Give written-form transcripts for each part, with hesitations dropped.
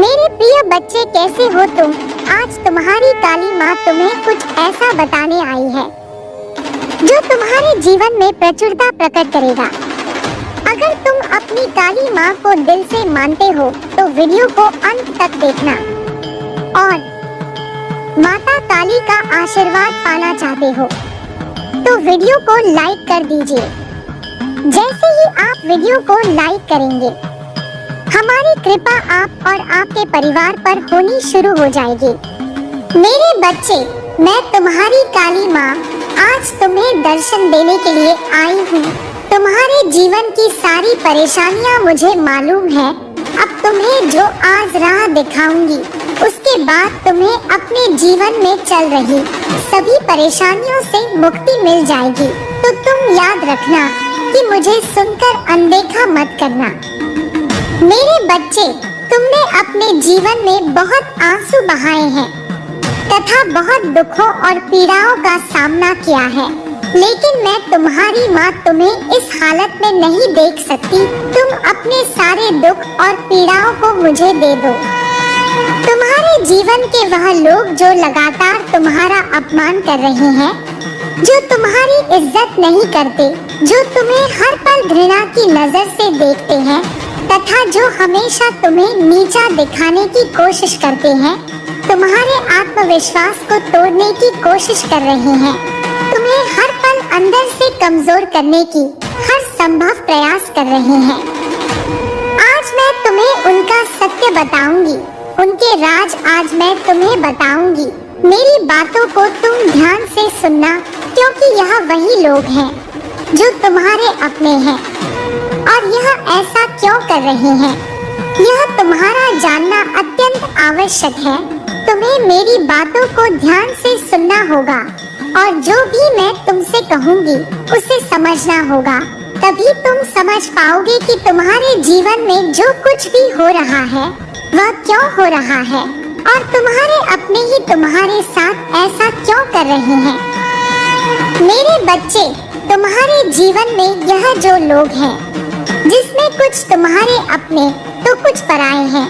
मेरे प्रिय बच्चे, कैसे हो तुम? आज तुम्हारी काली माँ तुम्हें कुछ ऐसा बताने आई है जो तुम्हारे जीवन में प्रचुरता प्रकट करेगा। अगर तुम अपनी काली माँ को दिल से मानते हो तो वीडियो को अंत तक देखना और माता काली का आशीर्वाद पाना चाहते हो तो वीडियो को लाइक कर दीजिए। जैसे ही आप वीडियो को लाइक करेंगे, हमारी कृपा आप और आपके परिवार पर होनी शुरू हो जाएगी। मेरे बच्चे, मैं तुम्हारी काली माँ आज तुम्हें दर्शन देने के लिए आई हूँ। तुम्हारे जीवन की सारी परेशानियाँ मुझे मालूम है। अब तुम्हें जो आज राह दिखाऊंगी, उसके बाद तुम्हें अपने जीवन में चल रही सभी परेशानियों से मुक्ति मिल जाएगी। तो तुम याद रखना कि मुझे सुनकर अनदेखा मत करना। मेरे बच्चे, तुमने अपने जीवन में बहुत आंसू बहाए हैं तथा बहुत दुखों और पीड़ाओं का सामना किया है, लेकिन मैं तुम्हारी माँ तुम्हें इस हालत में नहीं देख सकती। तुम अपने सारे दुख और पीड़ाओं को मुझे दे दो। तुम्हारे जीवन के वह लोग जो लगातार तुम्हारा अपमान कर रहे हैं, जो तुम्हारी इज्जत नहीं करते, जो तुम्हें हर पल घृणा की नजर से देखते हैं तथा जो हमेशा तुम्हें नीचा दिखाने की कोशिश करते हैं, तुम्हारे आत्मविश्वास को तोड़ने की कोशिश कर रहे हैं, तुम्हें हर पल अंदर से कमजोर करने की हर संभव प्रयास कर रहे हैं। आज मैं तुम्हें उनका सत्य बताऊंगी, उनके राज आज मैं तुम्हें बताऊंगी। मेरी बातों को तुम ध्यान से सुनना, क्योंकि यह वही लोग हैं जो तुम्हारे अपने हैं और यह ऐसा क्यों कर रहे हैं, यह तुम्हारा जानना अत्यंत आवश्यक है। तुम्हें मेरी बातों को ध्यान से सुनना होगा और जो भी मैं तुमसे कहूँगी उसे समझना होगा। तभी तुम समझ पाओगे कि तुम्हारे जीवन में जो कुछ भी हो रहा है वह क्यों हो रहा है और तुम्हारे अपने ही तुम्हारे साथ ऐसा क्यों कर रहे हैं। मेरे बच्चे, तुम्हारे जीवन में यह जो लोग हैं, जिसमें कुछ तुम्हारे अपने तो कुछ पराये हैं,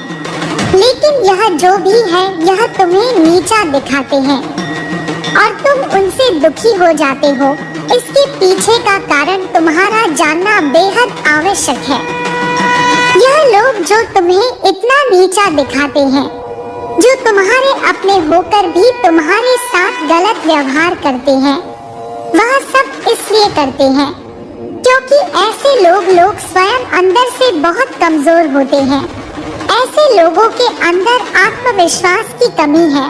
लेकिन यह जो भी है यह तुम्हें नीचा दिखाते हैं और तुम उनसे दुखी हो जाते हो। इसके पीछे का कारण तुम्हारा जानना बेहद आवश्यक है। यह लोग जो तुम्हें इतना नीचा दिखाते हैं, जो तुम्हारे अपने होकर भी तुम्हारे साथ गलत व्यवहार करते हैं, वह सब इसलिए करते हैं क्योंकि ऐसे लोग स्वयं अंदर से बहुत कमजोर होते हैं। ऐसे लोगों के अंदर आत्मविश्वास की कमी है।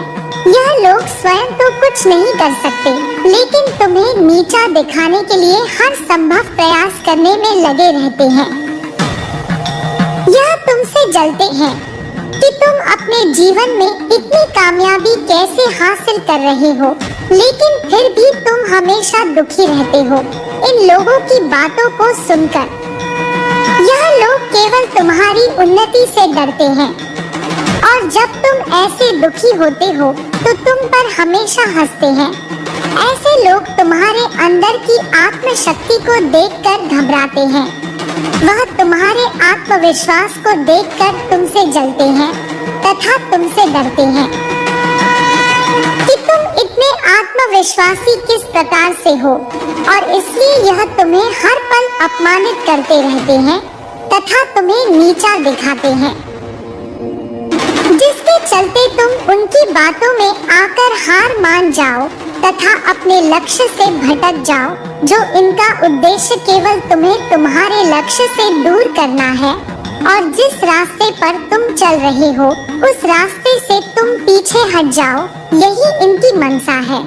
यह लोग स्वयं तो कुछ नहीं कर सकते, लेकिन तुम्हें नीचा दिखाने के लिए हर संभव प्रयास करने में लगे रहते हैं। यह तुमसे जलते हैं कि तुम अपने जीवन में इतनी कामयाबी कैसे हासिल कर रहे हो, लेकिन फिर भी तुम हमेशा दुखी रहते हो इन लोगों की बातों को सुनकर। यह लोग केवल तुम्हारी उन्नति से डरते हैं और जब तुम ऐसे दुखी होते हो तो तुम पर हमेशा हंसते हैं। ऐसे लोग तुम्हारे अंदर की आत्मशक्ति को देखकर घबराते हैं। वह तुम्हारे आत्मविश्वास को देखकर तुमसे जलते हैं तथा तुमसे डरते हैं कि तुम इतने आत्मविश्वासी किस प्रकार से हो, और इसलिए यह तुम्हें हर पल अपमानित करते रहते हैं तथा तुम्हें नीचा दिखाते हैं, जिसके चलते तुम उनकी बातों में आकर हार मान जाओ तथा अपने लक्ष्य से भटक जाओ। जो इनका उद्देश्य केवल तुम्हें तुम्हारे लक्ष्य से दूर करना है और जिस रास्ते पर तुम चल रहे हो उस रास्ते से तुम पीछे हट जाओ, यही इनकी मंशा है।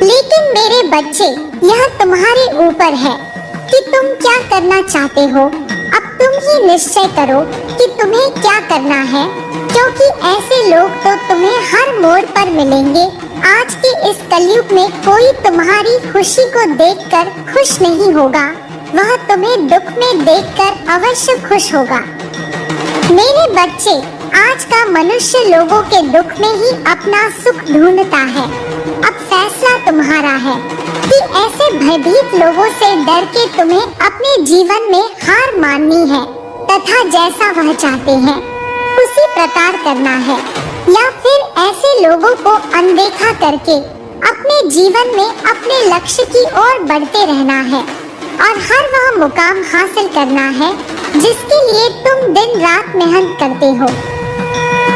लेकिन मेरे बच्चे, यह तुम्हारे ऊपर है कि तुम क्या करना चाहते हो। अब तुम ही निश्चय करो कि तुम्हें क्या करना है, क्योंकि ऐसे लोग तो तुम्हें हर मोड़ पर मिलेंगे। आज के इस कलयुग में कोई तुम्हारी खुशी को देखकर खुश नहीं होगा, वह तुम्हें दुख में देखकर अवश्य खुश होगा। मेरे बच्चे, आज का मनुष्य लोगों के दुख में ही अपना सुख ढूंढता है। अब फैसला तुम्हारा है कि ऐसे भयभीत लोगों से डर के तुम्हें अपने जीवन में हार माननी है तथा जैसा वह चाहते हैं किसी प्रकार करना है, या फिर ऐसे लोगों को अनदेखा करके अपने जीवन में अपने लक्ष्य की ओर बढ़ते रहना है और हर वह मुकाम हासिल करना है जिसके लिए तुम दिन रात मेहनत करते हो।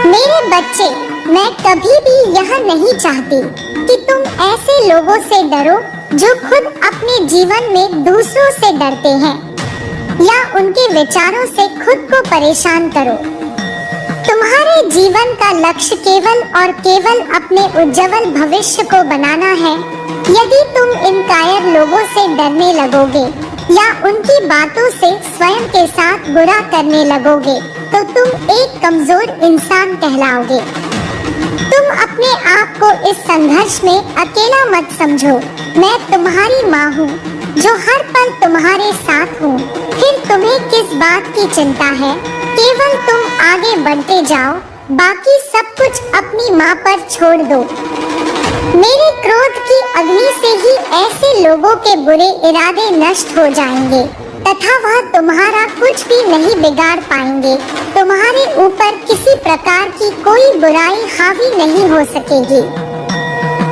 मेरे बच्चे, मैं कभी भी यह नहीं चाहती कि तुम ऐसे लोगों से डरो जो खुद अपने जीवन में दूसरों से डरते हैं या उनके विचारों से खुद को परेशान करो। तुम्हारे जीवन का लक्ष्य केवल और केवल अपने उज्जवल भविष्य को बनाना है। यदि तुम इन कायर लोगों से डरने लगोगे या उनकी बातों से स्वयं के साथ बुरा करने लगोगे तो तुम एक कमजोर इंसान कहलाओगे। तुम अपने आप को इस संघर्ष में अकेला मत समझो। मैं तुम्हारी माँ हूँ जो हर पल तुम्हारे साथ हूँ। फिर तुम्हें किस बात की चिंता है? केवल तुम आगे बढ़ते जाओ, बाकी सब कुछ अपनी माँ पर छोड़ दो। मेरे क्रोध की अग्नि से ही ऐसे लोगों के बुरे इरादे नष्ट हो जाएंगे तथा वह तुम्हारा कुछ भी नहीं बिगाड़ पाएंगे। तुम्हारे ऊपर किसी प्रकार की कोई बुराई हावी नहीं हो सकेगी।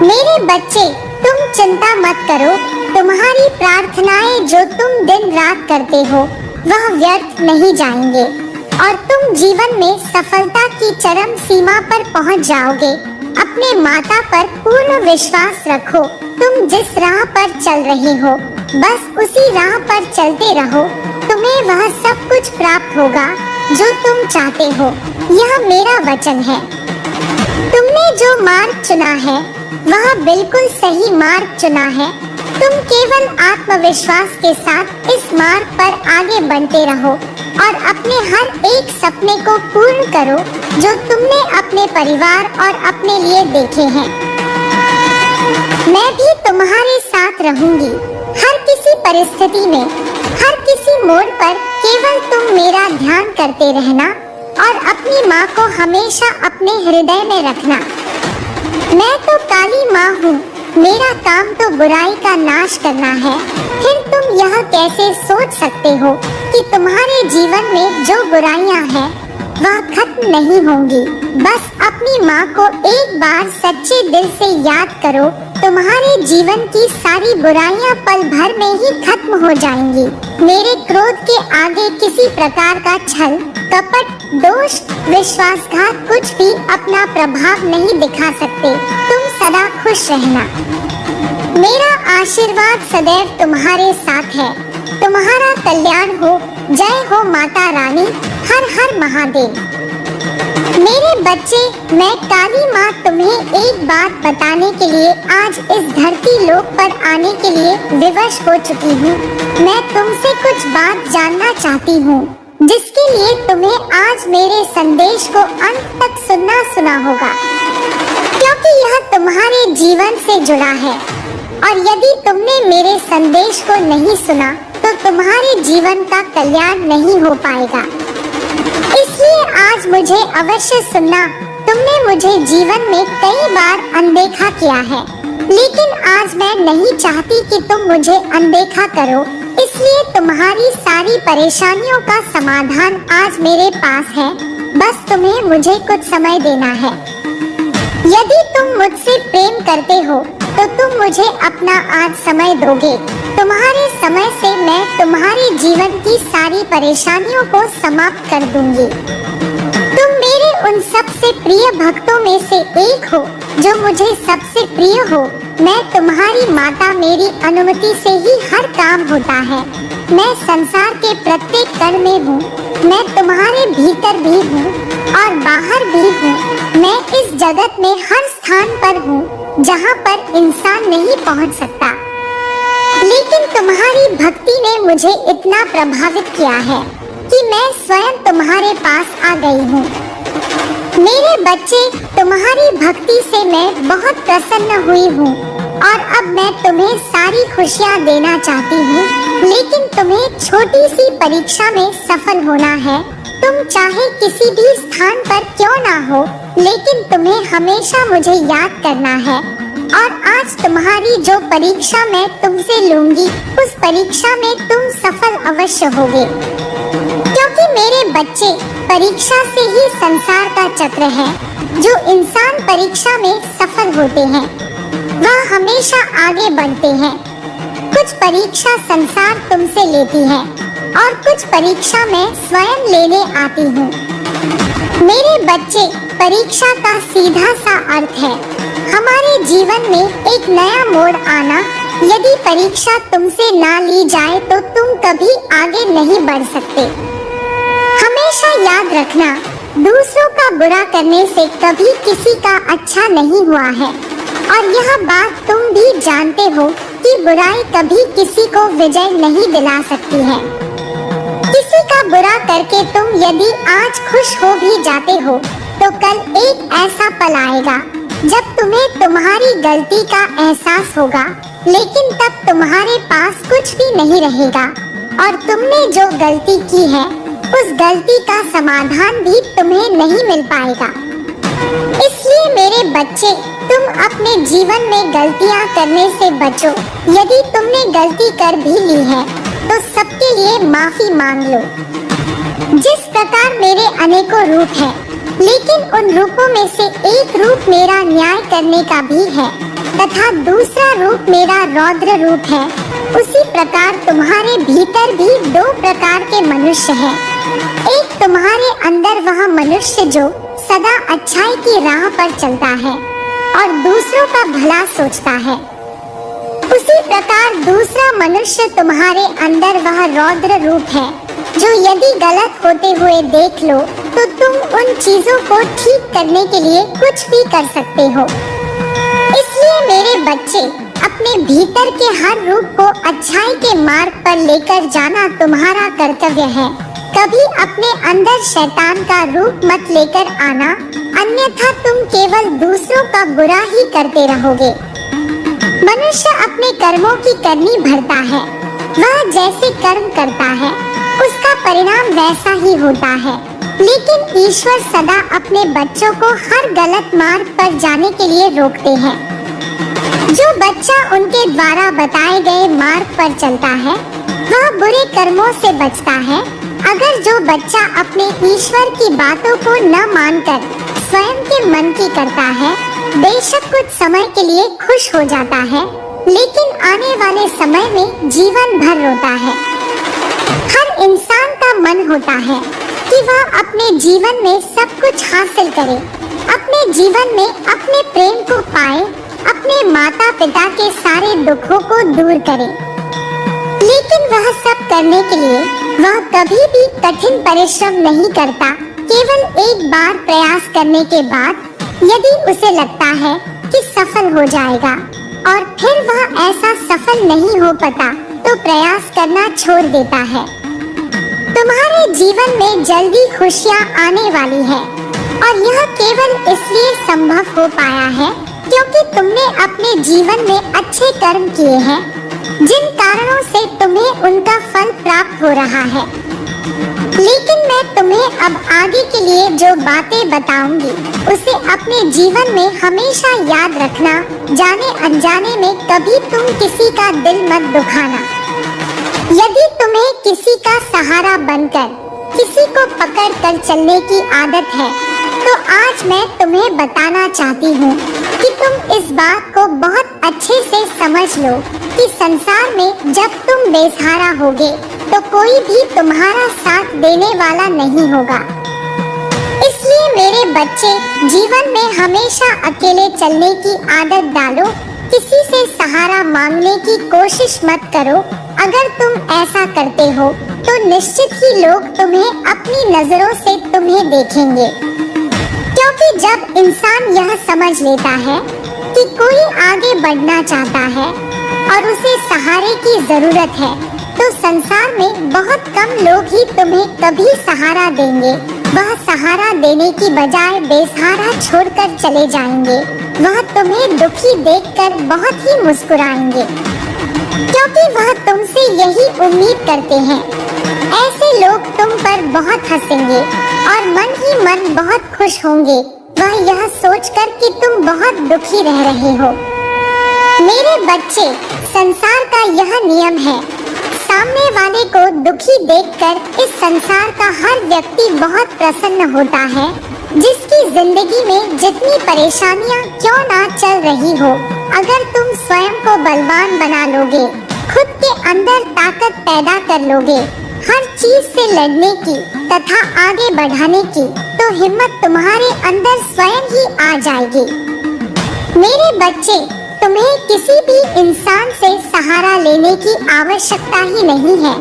मेरे बच्चे, तुम चिंता मत करो। तुम्हारी प्रार्थनाएं जो तुम दिन रात करते हो वह व्यर्थ नहीं जाएंगे और तुम जीवन में सफलता की चरम सीमा पर पहुंच जाओगे। अपने माता पर पूर्ण विश्वास रखो। तुम जिस राह पर चल रहे हो बस उसी राह पर चलते रहो। तुम्हें वह सब कुछ प्राप्त होगा जो तुम चाहते हो। यह मेरा वचन है। तुमने जो मार्ग चुना है वह बिल्कुल सही मार्ग चुना है। तुम केवल आत्मविश्वास के साथ इस मार्ग पर आगे बढ़ते रहो और अपने हर एक सपने को पूर्ण करो जो तुमने अपने परिवार और अपने लिए देखे हैं। मैं भी तुम्हारे साथ रहूंगी। हर किसी परिस्थिति में, हर किसी मोड़ पर केवल तुम मेरा ध्यान करते रहना और अपनी माँ को हमेशा अपने हृदय में रखना। मैं तो काली माँ हूँ। मेरा काम तो बुराई का नाश करना है। फिर तुम यह कैसे सोच सकते हो कि तुम्हारे जीवन में जो बुराइयां हैं वह खत्म नहीं होंगी? बस अपनी माँ को एक बार सच्चे दिल से याद करो। तुम्हारे जीवन की सारी बुराइयां पल भर में ही खत्म हो जाएंगी। मेरे क्रोध के आगे किसी प्रकार का छल, कपट, दोष, विश्वासघात कुछ भी अपना प्रभाव नहीं दिखा सकते। तुम सदा खुश रहना। मेरा आशीर्वाद सदैव तुम्हारे साथ है। तुम्हारा कल्याण हो। जय हो माता रानी। हर हर महादेव। मेरे बच्चे, मैं काली माँ तुम्हें एक बात बताने के लिए आज इस धरती लोक पर आने के लिए विवश हो चुकी हूँ। मैं तुमसे कुछ बात जानना चाहती हूँ जिसके लिए तुम्हें आज मेरे संदेश को अंत तक सुनना होगा, क्योंकि यह तुम्हारे जीवन से जुड़ा है और यदि तुमने मेरे संदेश को नहीं सुना तो तुम्हारे जीवन का कल्याण नहीं हो पाएगा। इसलिए आज मुझे अवश्य सुनना। तुमने मुझे जीवन में कई बार अनदेखा किया है, लेकिन आज मैं नहीं चाहती कि तुम मुझे अनदेखा करो। इसलिए तुम्हारी सारी परेशानियों का समाधान आज मेरे पास है। बस तुम्हें मुझे कुछ समय देना है। यदि तुम मुझसे प्रेम करते हो तो तुम मुझे अपना आज समय दोगे। तुम्हारे समय से मैं तुम्हारे जीवन की सारी परेशानियों को समाप्त कर दूंगी। तुम मेरे उन सबसे प्रिय भक्तों में से एक हो जो मुझे सबसे प्रिय हो। मैं तुम्हारी माता, मेरी अनुमति से ही हर काम होता है। मैं संसार के प्रत्येक कण में हूँ। मैं तुम्हारे भीतर भी हूँ और बाहर भी हूँ। मैं इस जगत में हर स्थान पर हूँ जहाँ पर इंसान नहीं पहुँच सकता, लेकिन तुम्हारी भक्ति ने मुझे इतना प्रभावित किया है कि मैं स्वयं तुम्हारे पास आ गई हूँ। मेरे बच्चे, तुम्हारी भक्ति से मैं बहुत प्रसन्न हुई हूँ और अब मैं तुम्हें सारी खुशियाँ देना चाहती हूँ, लेकिन तुम्हें छोटी सी परीक्षा में सफल होना है। तुम चाहे किसी भी स्थान पर क्यों ना हो, लेकिन तुम्हें हमेशा मुझे याद करना है। और आज तुम्हारी जो परीक्षा मैं तुमसे लूंगी, उस परीक्षा में तुम सफल अवश्य होगे, क्योंकि मेरे बच्चे, परीक्षा से ही संसार का चक्र है। जो इंसान परीक्षा में सफल होते हैं वह हमेशा आगे बढ़ते हैं। कुछ परीक्षा संसार तुमसे लेती है और कुछ परीक्षा मैं स्वयं लेने आती हूँ। मेरे बच्चे, परीक्षा का सीधा सा अर्थ है हमारे जीवन में एक नया मोड़ आना। यदि परीक्षा तुमसे ना ली जाए तो तुम कभी आगे नहीं बढ़ सकते। हमेशा याद रखना, दूसरों का बुरा करने से कभी किसी का अच्छा नहीं हुआ है और यह बात तुम भी जानते हो कि बुराई कभी किसी को विजय नहीं दिला सकती है। किसी का बुरा करके तुम यदि आज खुश हो भी जाते हो तो कल एक ऐसा पल आएगा जब तुम्हें तुम्हारी गलती का एहसास होगा, लेकिन तब तुम्हारे पास कुछ भी नहीं रहेगा और तुमने जो गलती की है उस गलती का समाधान भी तुम्हें नहीं मिल पाएगा। इसलिए मेरे बच्चे, तुम अपने जीवन में गलतियां करने से बचो। यदि तुमने गलती कर भी ली है तो सबके लिए माफी मांग लो। जिस प्रकार मेरे अनेकों रूप हैं, लेकिन उन रूपों में से एक रूप मेरा न्याय करने का भी है तथा दूसरा रूप मेरा रौद्र रूप है, उसी प्रकार तुम्हारे भीतर भी दो प्रकार के मनुष्य हैं। एक तुम्हारे अंदर वह मनुष्य जो सदा अच्छाई की राह पर चलता है और दूसरों का भला सोचता है। उसी प्रकार दूसरा मनुष्य तुम्हारे अंदर वह रौद्र रूप है जो यदि गलत होते हुए देख लो तो तुम उन चीजों को ठीक करने के लिए कुछ भी कर सकते हो। इसलिए मेरे बच्चे, अपने भीतर के हर रूप को अच्छाई के मार्ग पर लेकर जाना तुम्हारा कर्तव्य है। कभी अपने अंदर शैतान का रूप मत लेकर आना, अन्यथा तुम केवल दूसरों का बुरा ही करते रहोगे। मनुष्य अपने कर्मों की करनी भरता है। वह जैसे कर्म करता है उसका परिणाम वैसा ही होता है, लेकिन ईश्वर सदा अपने बच्चों को हर गलत मार्ग पर जाने के लिए रोकते हैं। जो बच्चा उनके द्वारा बताए गए मार्ग पर चलता है वह बुरे कर्मों से बचता है। अगर जो बच्चा अपने ईश्वर की बातों को न मानकर स्वयं के मन की करता है, बेशक कुछ समय के लिए खुश हो जाता है, लेकिन आने वाले समय में जीवन भर रोता है। हर इंसान का मन होता है कि वह अपने जीवन में सब कुछ हासिल करे, अपने जीवन में अपने प्रेम को पाए, अपने माता पिता के सारे दुखों को दूर करे। लेकिन वह सब करने के लिए वह कभी भी कठिन परिश्रम नहीं करता। केवल एक बार प्रयास करने के बाद यदि उसे लगता है कि सफल हो जाएगा और फिर वह ऐसा सफल नहीं हो पाता तो प्रयास करना छोड़ देता है। तुम्हारे जीवन में जल्दी खुशियाँ आने वाली है और यह केवल इसलिए संभव हो पाया है क्योंकि तुमने अपने जीवन में अच्छे कर्म किए हैं, जिन कारणों से तुम्हें उनका फल प्राप्त हो रहा है। लेकिन मैं तुम्हें अब आगे के लिए जो बातें बताऊंगी उसे अपने जीवन में हमेशा याद रखना। जाने अनजाने में कभी तुम किसी का दिल मत दुखाना। यदि तुम्हें किसी का सहारा बनकर किसी को पकड़ कर चलने की आदत है तो आज मैं तुम्हें बताना चाहती हूँ कि तुम इस बात को बहुत अच्छे से समझ लो कि संसार में जब तुम बेसहारा होगे तो कोई भी तुम्हारा साथ देने वाला नहीं होगा। इसलिए मेरे बच्चे, जीवन में हमेशा अकेले चलने की आदत डालो। किसी से सहारा मांगने की कोशिश मत करो। अगर तुम ऐसा करते हो तो निश्चित ही लोग तुम्हें अपनी नजरों से तुम्हें देखेंगे, क्योंकि जब इंसान यह समझ लेता है कि कोई आगे बढ़ना चाहता है और उसे सहारे की जरूरत है तो संसार में बहुत कम लोग ही तुम्हें कभी सहारा देंगे। वह सहारा देने की बजाय बेसहारा छोड़कर चले जाएंगे। वह तुम्हें दुखी देखकर बहुत ही मुस्कुराएंगे, क्योंकि वह तुमसे यही उम्मीद करते हैं। ऐसे लोग तुम पर बहुत हंसेंगे और मन ही मन बहुत खुश होंगे, वह यह सोचकर कि तुम बहुत दुखी रह रहे हो। मेरे बच्चे, संसार का यह नियम है, सामने वाले को दुखी देखकर इस संसार का हर व्यक्ति बहुत प्रसन्न होता है, जिसकी जिंदगी में जितनी परेशानियां क्यों ना चल रही हो, अगर तुम स्वयं को बलवान बना लोगे, खुद के अंदर ताकत पैदा कर लोगे हर चीज से लड़ने की तथा आगे बढ़ाने की, तो हिम्मत तुम्हारे अंदर स्वयं ही आ जाएगी। मेरे बच्चे, तुम्हें किसी भी इंसान से सहारा लेने की आवश्यकता ही नहीं है।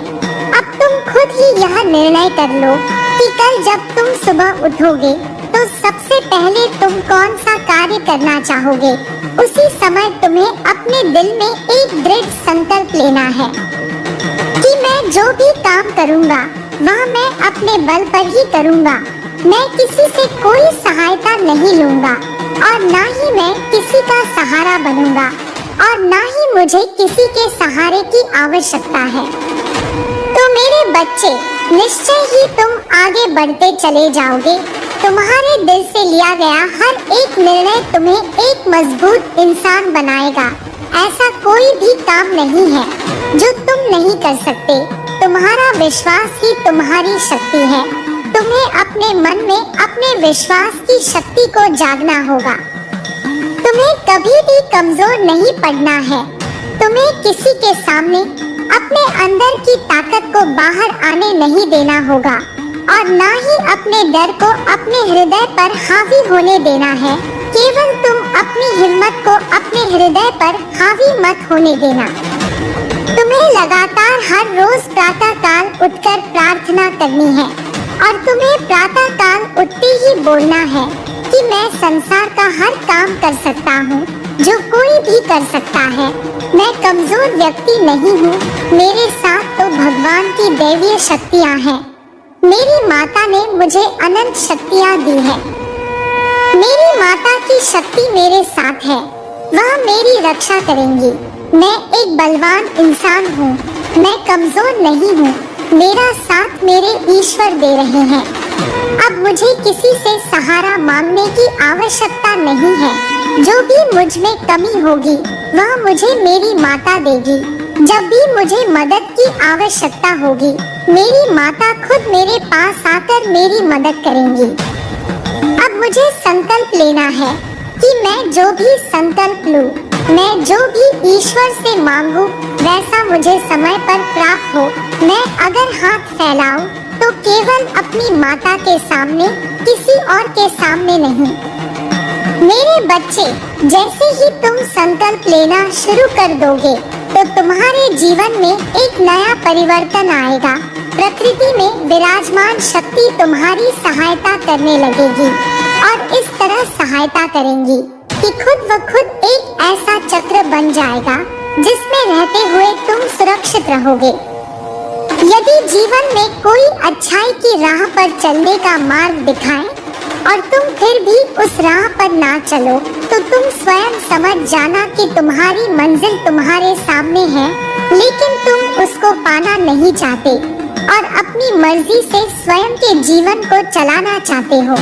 अब तुम खुद ही यह निर्णय कर लो कि कल जब तुम सुबह उठोगे तो सबसे पहले तुम कौन सा कार्य करना चाहोगे। उसी समय तुम्हें अपने दिल में एक दृढ़ संकल्प लेना है कि मैं जो भी काम करूँगा वह मैं अपने बल पर ही करूँगा। मैं किसी से कोई सहायता नहीं लूँगा और ना ही मैं किसी का सहारा बनूँगा और ना ही मुझे किसी के सहारे की आवश्यकता है। तो मेरे बच्चे, निश्चय ही तुम आगे बढ़ते चले जाओगे। तुम्हारे दिल से लिया गया हर एक निर्णय तुम्हें एक मजबूत इंसान बनाएगा। ऐसा कोई भी काम नहीं है जो तुम नहीं कर सकते। तुम्हारा विश्वास ही तुम्हारी शक्ति है। तुम्हें अपने मन में अपने विश्वास की शक्ति को जागना होगा। तुम्हें कभी भी कमजोर नहीं पड़ना है। तुम्हें किसी के सामने अपने अंदर की ताकत को बाहर आने नहीं देना होगा और ना ही अपने डर को अपने हृदय पर हावी होने देना है। केवल तुम अपनी हिम्मत को अपने हृदय पर हावी मत होने देना। तुम्हें लगातार हर रोज प्रातः काल उठकर प्रार्थना करनी है और तुम्हें प्रातः काल उठते ही बोलना है कि मैं संसार का हर काम कर सकता हूँ जो कोई भी कर सकता है। मैं कमजोर व्यक्ति नहीं हूँ। मेरे साथ तो भगवान की दैवीय शक्तियाँ हैं। मेरी माता ने मुझे अनंत शक्तियाँ दी है। मेरी माता की शक्ति मेरे साथ है। वह मेरी रक्षा करेंगी। मैं एक बलवान इंसान हूँ। मैं कमजोर नहीं हूँ। मेरा साथ मेरे ईश्वर दे रहे हैं। अब मुझे किसी से सहारा मांगने की आवश्यकता नहीं है। जो भी मुझ में कमी होगी वह मुझे मेरी माता देगी। जब भी मुझे मदद की आवश्यकता होगी मेरी माता खुद मेरे पास आकर मेरी मदद करेंगी। अब मुझे संकल्प लेना है कि मैं जो भी संकल्प लूं, मैं जो भी ईश्वर से मांगू वैसा मुझे समय पर प्राप्त हो। मैं अगर हाथ फैलाऊं तो केवल अपनी माता के सामने, किसी और के सामने नहीं। मेरे बच्चे, जैसे ही तुम संकल्प लेना शुरू कर दोगे तो तुम्हारे जीवन में एक नया परिवर्तन आएगा। प्रकृति में विराजमान शक्ति तुम्हारी सहायता करने लगेगी और इस तरह सहायता करेंगी कि खुद व खुद एक ऐसा चक्र बन जाएगा जिसमें रहते हुए तुम सुरक्षित रहोगे। यदि जीवन में कोई अच्छाई की राह पर चलने का मार्ग दिखाए और तुम फिर भी उस राह पर ना चलो तो तुम स्वयं समझ जाना कि तुम्हारी मंजिल तुम्हारे सामने है, लेकिन तुम उसको पाना नहीं चाहते और अपनी मर्जी से स्वयं के जीवन को चलाना चाहते हो।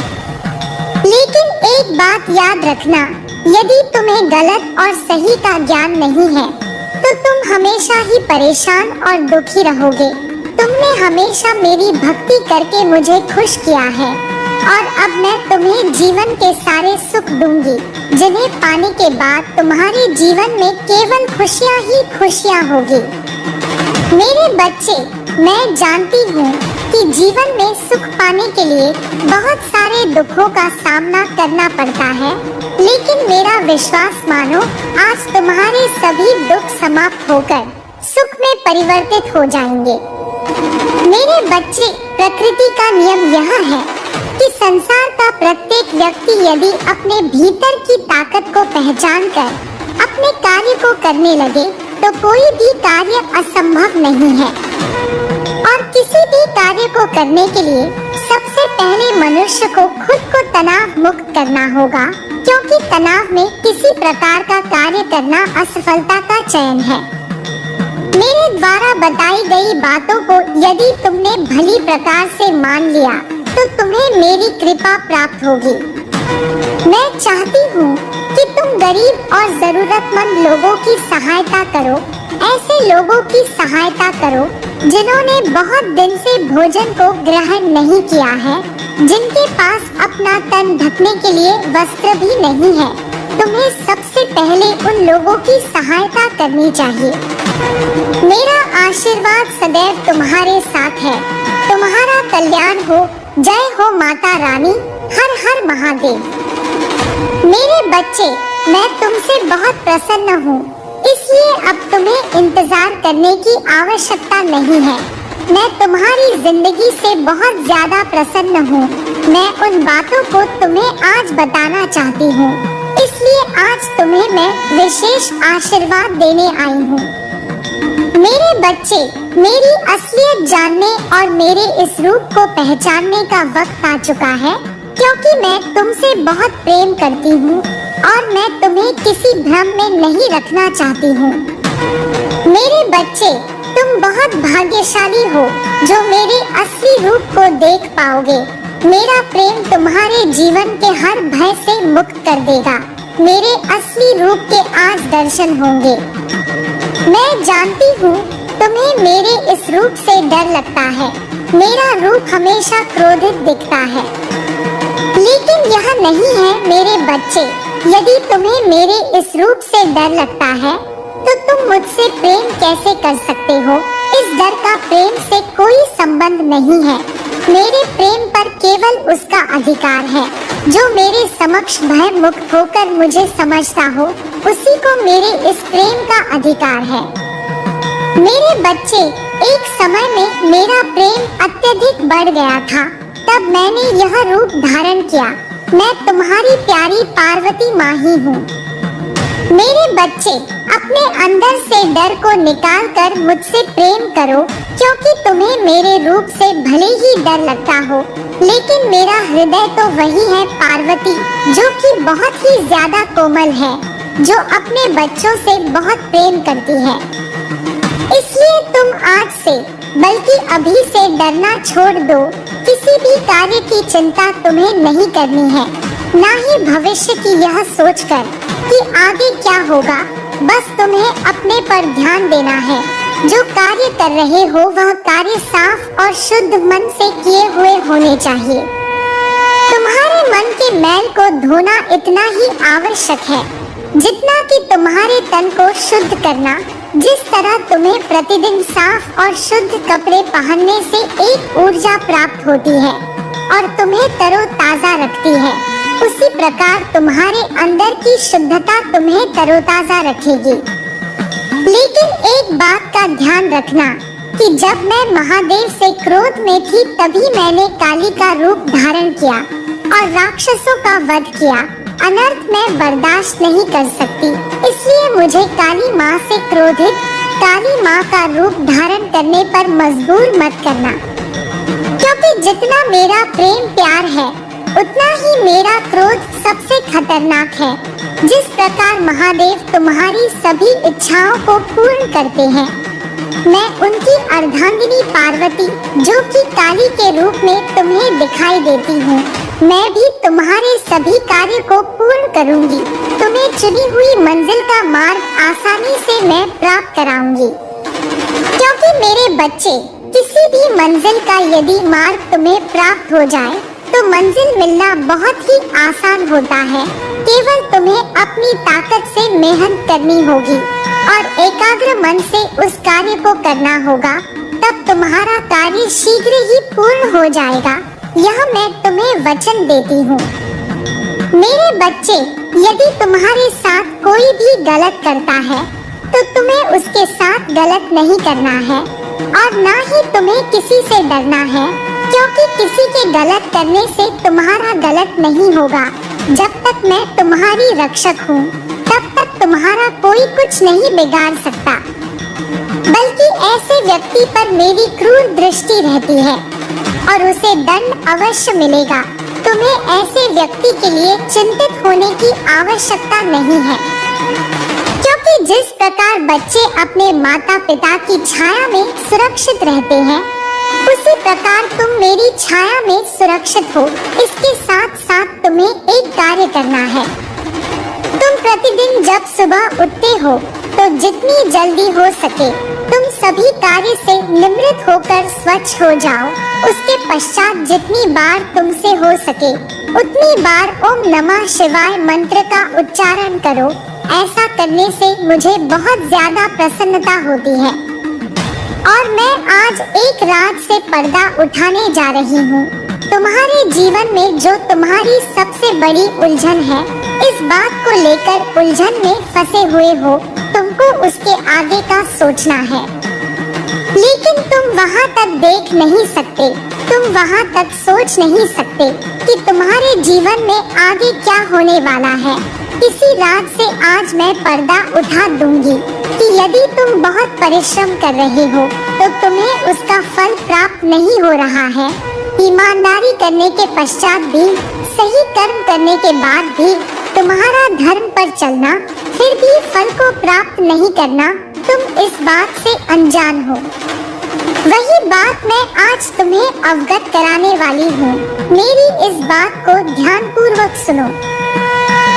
लेकिन एक बात याद रखना, यदि तुम्हें गलत और सही का ज्ञान नहीं है तो तुम हमेशा ही परेशान और दुखी रहोगे। तुमने हमेशा मेरी भक्ति करके मुझे खुश किया है और अब मैं तुम्हें जीवन के सारे सुख दूंगी, जिन्हें पाने के बाद तुम्हारे जीवन में केवल खुशियाँ ही खुशियाँ होगी। मेरे बच्चे, मैं जानती हूँ कि जीवन में सुख पाने के लिए बहुत सारे दुखों का सामना करना पड़ता है, लेकिन मेरा विश्वास मानो, आज तुम्हारे सभी दुख समाप्त होकर सुख में परिवर्तित हो जाएंगे। मेरे बच्चे, प्रकृति का नियम यह है कि संसार का प्रत्येक व्यक्ति यदि अपने भीतर की ताकत को पहचान कर अपने कार्य को करने लगे तो कोई भी कार्य असंभव नहीं है। और किसी भी कार्य को करने के लिए सबसे पहले मनुष्य को खुद को तनाव मुक्त करना होगा, क्योंकि तनाव में किसी प्रकार का कार्य करना असफलता का चयन है। मेरे द्वारा बताई गई बातों को यदि तुमने भली प्रकार से मान लिया तो तुम्हें मेरी कृपा प्राप्त होगी। मैं चाहती हूँ कि तुम गरीब और जरूरतमंद लोगों की सहायता करो, ऐसे लोगों की सहायता करो जिन्होंने बहुत दिन से भोजन को ग्रहण नहीं किया है, जिनके पास अपना तन ढकने के लिए वस्त्र भी नहीं है। तुम्हें सबसे पहले उन लोगों की सहायता करनी चाहिए। मेरा आशीर्वाद सदैव तुम्हारे साथ है। तुम्हारा कल्याण हो। जय हो माता रानी। हर हर महादेव। मेरे बच्चे, मैं तुमसे बहुत प्रसन्न हूँ, इसलिए अब तुम्हें इंतजार करने की आवश्यकता नहीं है। मैं तुम्हारी जिंदगी से बहुत ज्यादा प्रसन्न हूँ। मैं उन बातों को तुम्हें आज बताना चाहती हूँ, इसलिए आज तुम्हें मैं विशेष आशीर्वाद देने आई हूँ। मेरे बच्चे, मेरी असलियत जानने और मेरे इस रूप को पहचानने का वक्त आ चुका है, क्योंकि मैं तुमसे बहुत प्रेम करती हूँ और मैं तुम्हें किसी भ्रम में नहीं रखना चाहती हूँ। मेरे बच्चे, तुम बहुत भाग्यशाली हो जो मेरे असली रूप को देख पाओगे। मेरा प्रेम तुम्हारे जीवन के हर भय से मुक्त कर देगा। मेरे असली रूप के आज दर्शन होंगे। मैं जानती हूँ तुम्हें मेरे इस रूप से डर लगता है। मेरा रूप हमेशा क्रोधित दिखता है, लेकिन यह नहीं है मेरे बच्चे। यदि तुम्हें मेरे इस रूप से डर लगता है तो तुम मुझसे प्रेम कैसे कर सकते हो? इस डर का प्रेम से कोई संबंध नहीं है। मेरे प्रेम पर केवल उसका अधिकार है जो मेरे समक्ष भय मुक्त होकर मुझे समझता हो, उसी को मेरे इस प्रेम का अधिकार है। मेरे बच्चे, एक समय में मेरा प्रेम अत्यधिक बढ़ गया था। तब मैंने यह रूप धारण किया। मैं तुम्हारी प्यारी पार्वती माँ ही हूँ। मेरे बच्चे, अपने अंदर से डर को निकालकर मुझसे प्रेम करो, क्योंकि तुम्हें मेरे रूप से भले ही डर लगता हो, लेकिन मेरा हृदय तो वही है पार्वती, जो कि बहुत ही ज्यादा कोमल है, जो अपने बच्चों से बहुत प्रेम करती है। इसलिए तुम आज से, बल्कि अभी से डरना छोड़ दो। किसी भी कार्य की चिंता तुम्हें नहीं करनी है, ना ही भविष्य की यह सोचकर कि आगे क्या होगा। बस तुम्हें अपने पर ध्यान देना है। जो कार्य कर रहे हो वह कार्य साफ और शुद्ध मन से किए हुए होने चाहिए। तुम्हारे मन के मैल को धोना इतना ही आवश्यक है जितना कि तुम्हारे तन को शुद्ध करना। जिस तरह तुम्हें प्रतिदिन साफ और शुद्ध कपड़े पहनने से एक ऊर्जा प्राप्त होती है और तुम्हें तरोताजा रखती है, उसी प्रकार तुम्हारे अंदर की शुद्धता तुम्हें तरोताजा रखेगी। लेकिन एक बात का ध्यान रखना कि जब मैं महादेव से क्रोध में थी तभी मैंने काली का रूप धारण किया और राक्षसों का वध किया। अनर्थ मैं बर्दाश्त नहीं कर सकती, इसलिए मुझे काली माँ से क्रोधित काली माँ का रूप धारण करने पर मजबूर मत करना, क्योंकि जितना मेरा प्रेम प्यार है उतना ही मेरा क्रोध सबसे खतरनाक है। जिस प्रकार महादेव तुम्हारी सभी इच्छाओं को पूर्ण करते हैं, मैं उनकी अर्धांगिनी पार्वती, जो कि काली के रूप में तुम्हें दिखाई देती हूँ, मैं भी तुम्हारे सभी कार्य को पूर्ण करूँगी। तुम्हें चुनी हुई मंजिल का मार्ग आसानी से मैं प्राप्त कराऊंगी, क्योंकि मेरे बच्चे, किसी भी मंजिल का यदि मार्ग तुम्हें प्राप्त हो जाए तो मंजिल मिलना बहुत ही आसान होता है। केवल तुम्हें अपनी ताकत से मेहनत करनी होगी और एकाग्र मन से उस कार्य को करना होगा, तब तुम्हारा कार्य शीघ्र ही पूर्ण हो जाएगा। यह मैं तुम्हें वचन देती हूँ। मेरे बच्चे, यदि तुम्हारे साथ कोई भी गलत करता है तो तुम्हें उसके साथ गलत नहीं करना है और ना ही तुम्हें किसी से डरना है, क्योंकि किसी के गलत करने से तुम्हारा गलत नहीं होगा। जब तक मैं तुम्हारी रक्षक हूँ तब तक तुम्हारा कोई कुछ नहीं बिगाड़ सकता, बल्कि ऐसे व्यक्ति पर मेरी क्रूर दृष्टि रहती है और उसे दंड अवश्य मिलेगा। तुम्हें ऐसे व्यक्ति के लिए चिंतित होने की आवश्यकता नहीं है, क्योंकि जिस प्रकार बच्चे अपने माता पिता की छाया में सुरक्षित रहते हैं, उसी प्रकार तुम मेरी छाया में सुरक्षित हो। इसके साथ साथ तुम्हें एक कार्य करना है। तुम प्रतिदिन जब सुबह उठते हो तो जितनी जल्दी हो सके तुम सभी कार्य से निवृत्त होकर स्वच्छ हो जाओ। उसके पश्चात जितनी बार तुमसे हो सके उतनी बार ओम नमः शिवाय मंत्र का उच्चारण करो। ऐसा करने से मुझे बहुत ज्यादा प्रसन्नता होती है और मैं आज एक रात से पर्दा उठाने जा रही हूँ। तुम्हारे जीवन में जो तुम्हारी सबसे बड़ी उलझन है, इस बात को लेकर उलझन में फंसे हुए हो, तुमको उसके आगे का सोचना है, लेकिन तुम वहाँ तक देख नहीं सकते, तुम वहाँ तक सोच नहीं सकते कि तुम्हारे जीवन में आगे क्या होने वाला है। इसी रात से आज मैं पर्दा उठा दूंगी कि यदि तुम बहुत परिश्रम कर रहे हो तो तुम्हें उसका फल प्राप्त नहीं हो रहा है। ईमानदारी करने के पश्चात भी, सही कर्म करने के बाद भी तुम्हारा धर्म पर चलना, फिर भी फल को प्राप्त नहीं करना, तुम इस बात से अनजान हो। वही बात मैं आज तुम्हें अवगत कराने वाली हूँ। मेरी इस बात को ध्यानपूर्वक सुनो।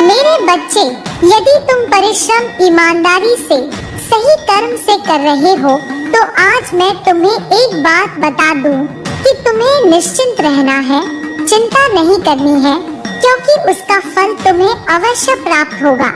मेरे बच्चे, यदि तुम परिश्रम ईमानदारी से, सही कर्म से कर रहे हो तो आज मैं तुम्हें एक बात बता दूं कि तुम्हें निश्चिंत रहना है, चिंता नहीं करनी है, क्योंकि उसका फल तुम्हें अवश्य प्राप्त होगा।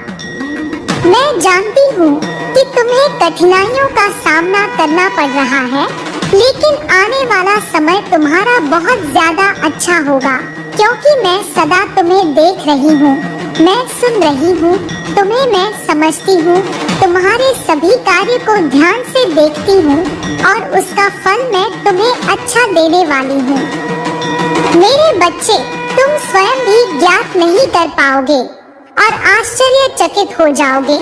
मैं जानती हूँ कि तुम्हें कठिनाइयों का सामना करना पड़ रहा है, लेकिन आने वाला समय तुम्हारा बहुत ज्यादा अच्छा होगा, क्योंकि मैं सदा तुम्हें देख रही हूँ, मैं सुन रही हूँ, तुम्हें मैं समझती हूँ, तुम्हारे सभी कार्य को ध्यान से देखती हूँ और उसका फल मैं तुम्हें अच्छा देने वाली हूँ। मेरे बच्चे, तुम स्वयं भी ज्ञात नहीं कर पाओगे और आश्चर्यचकित हो जाओगे,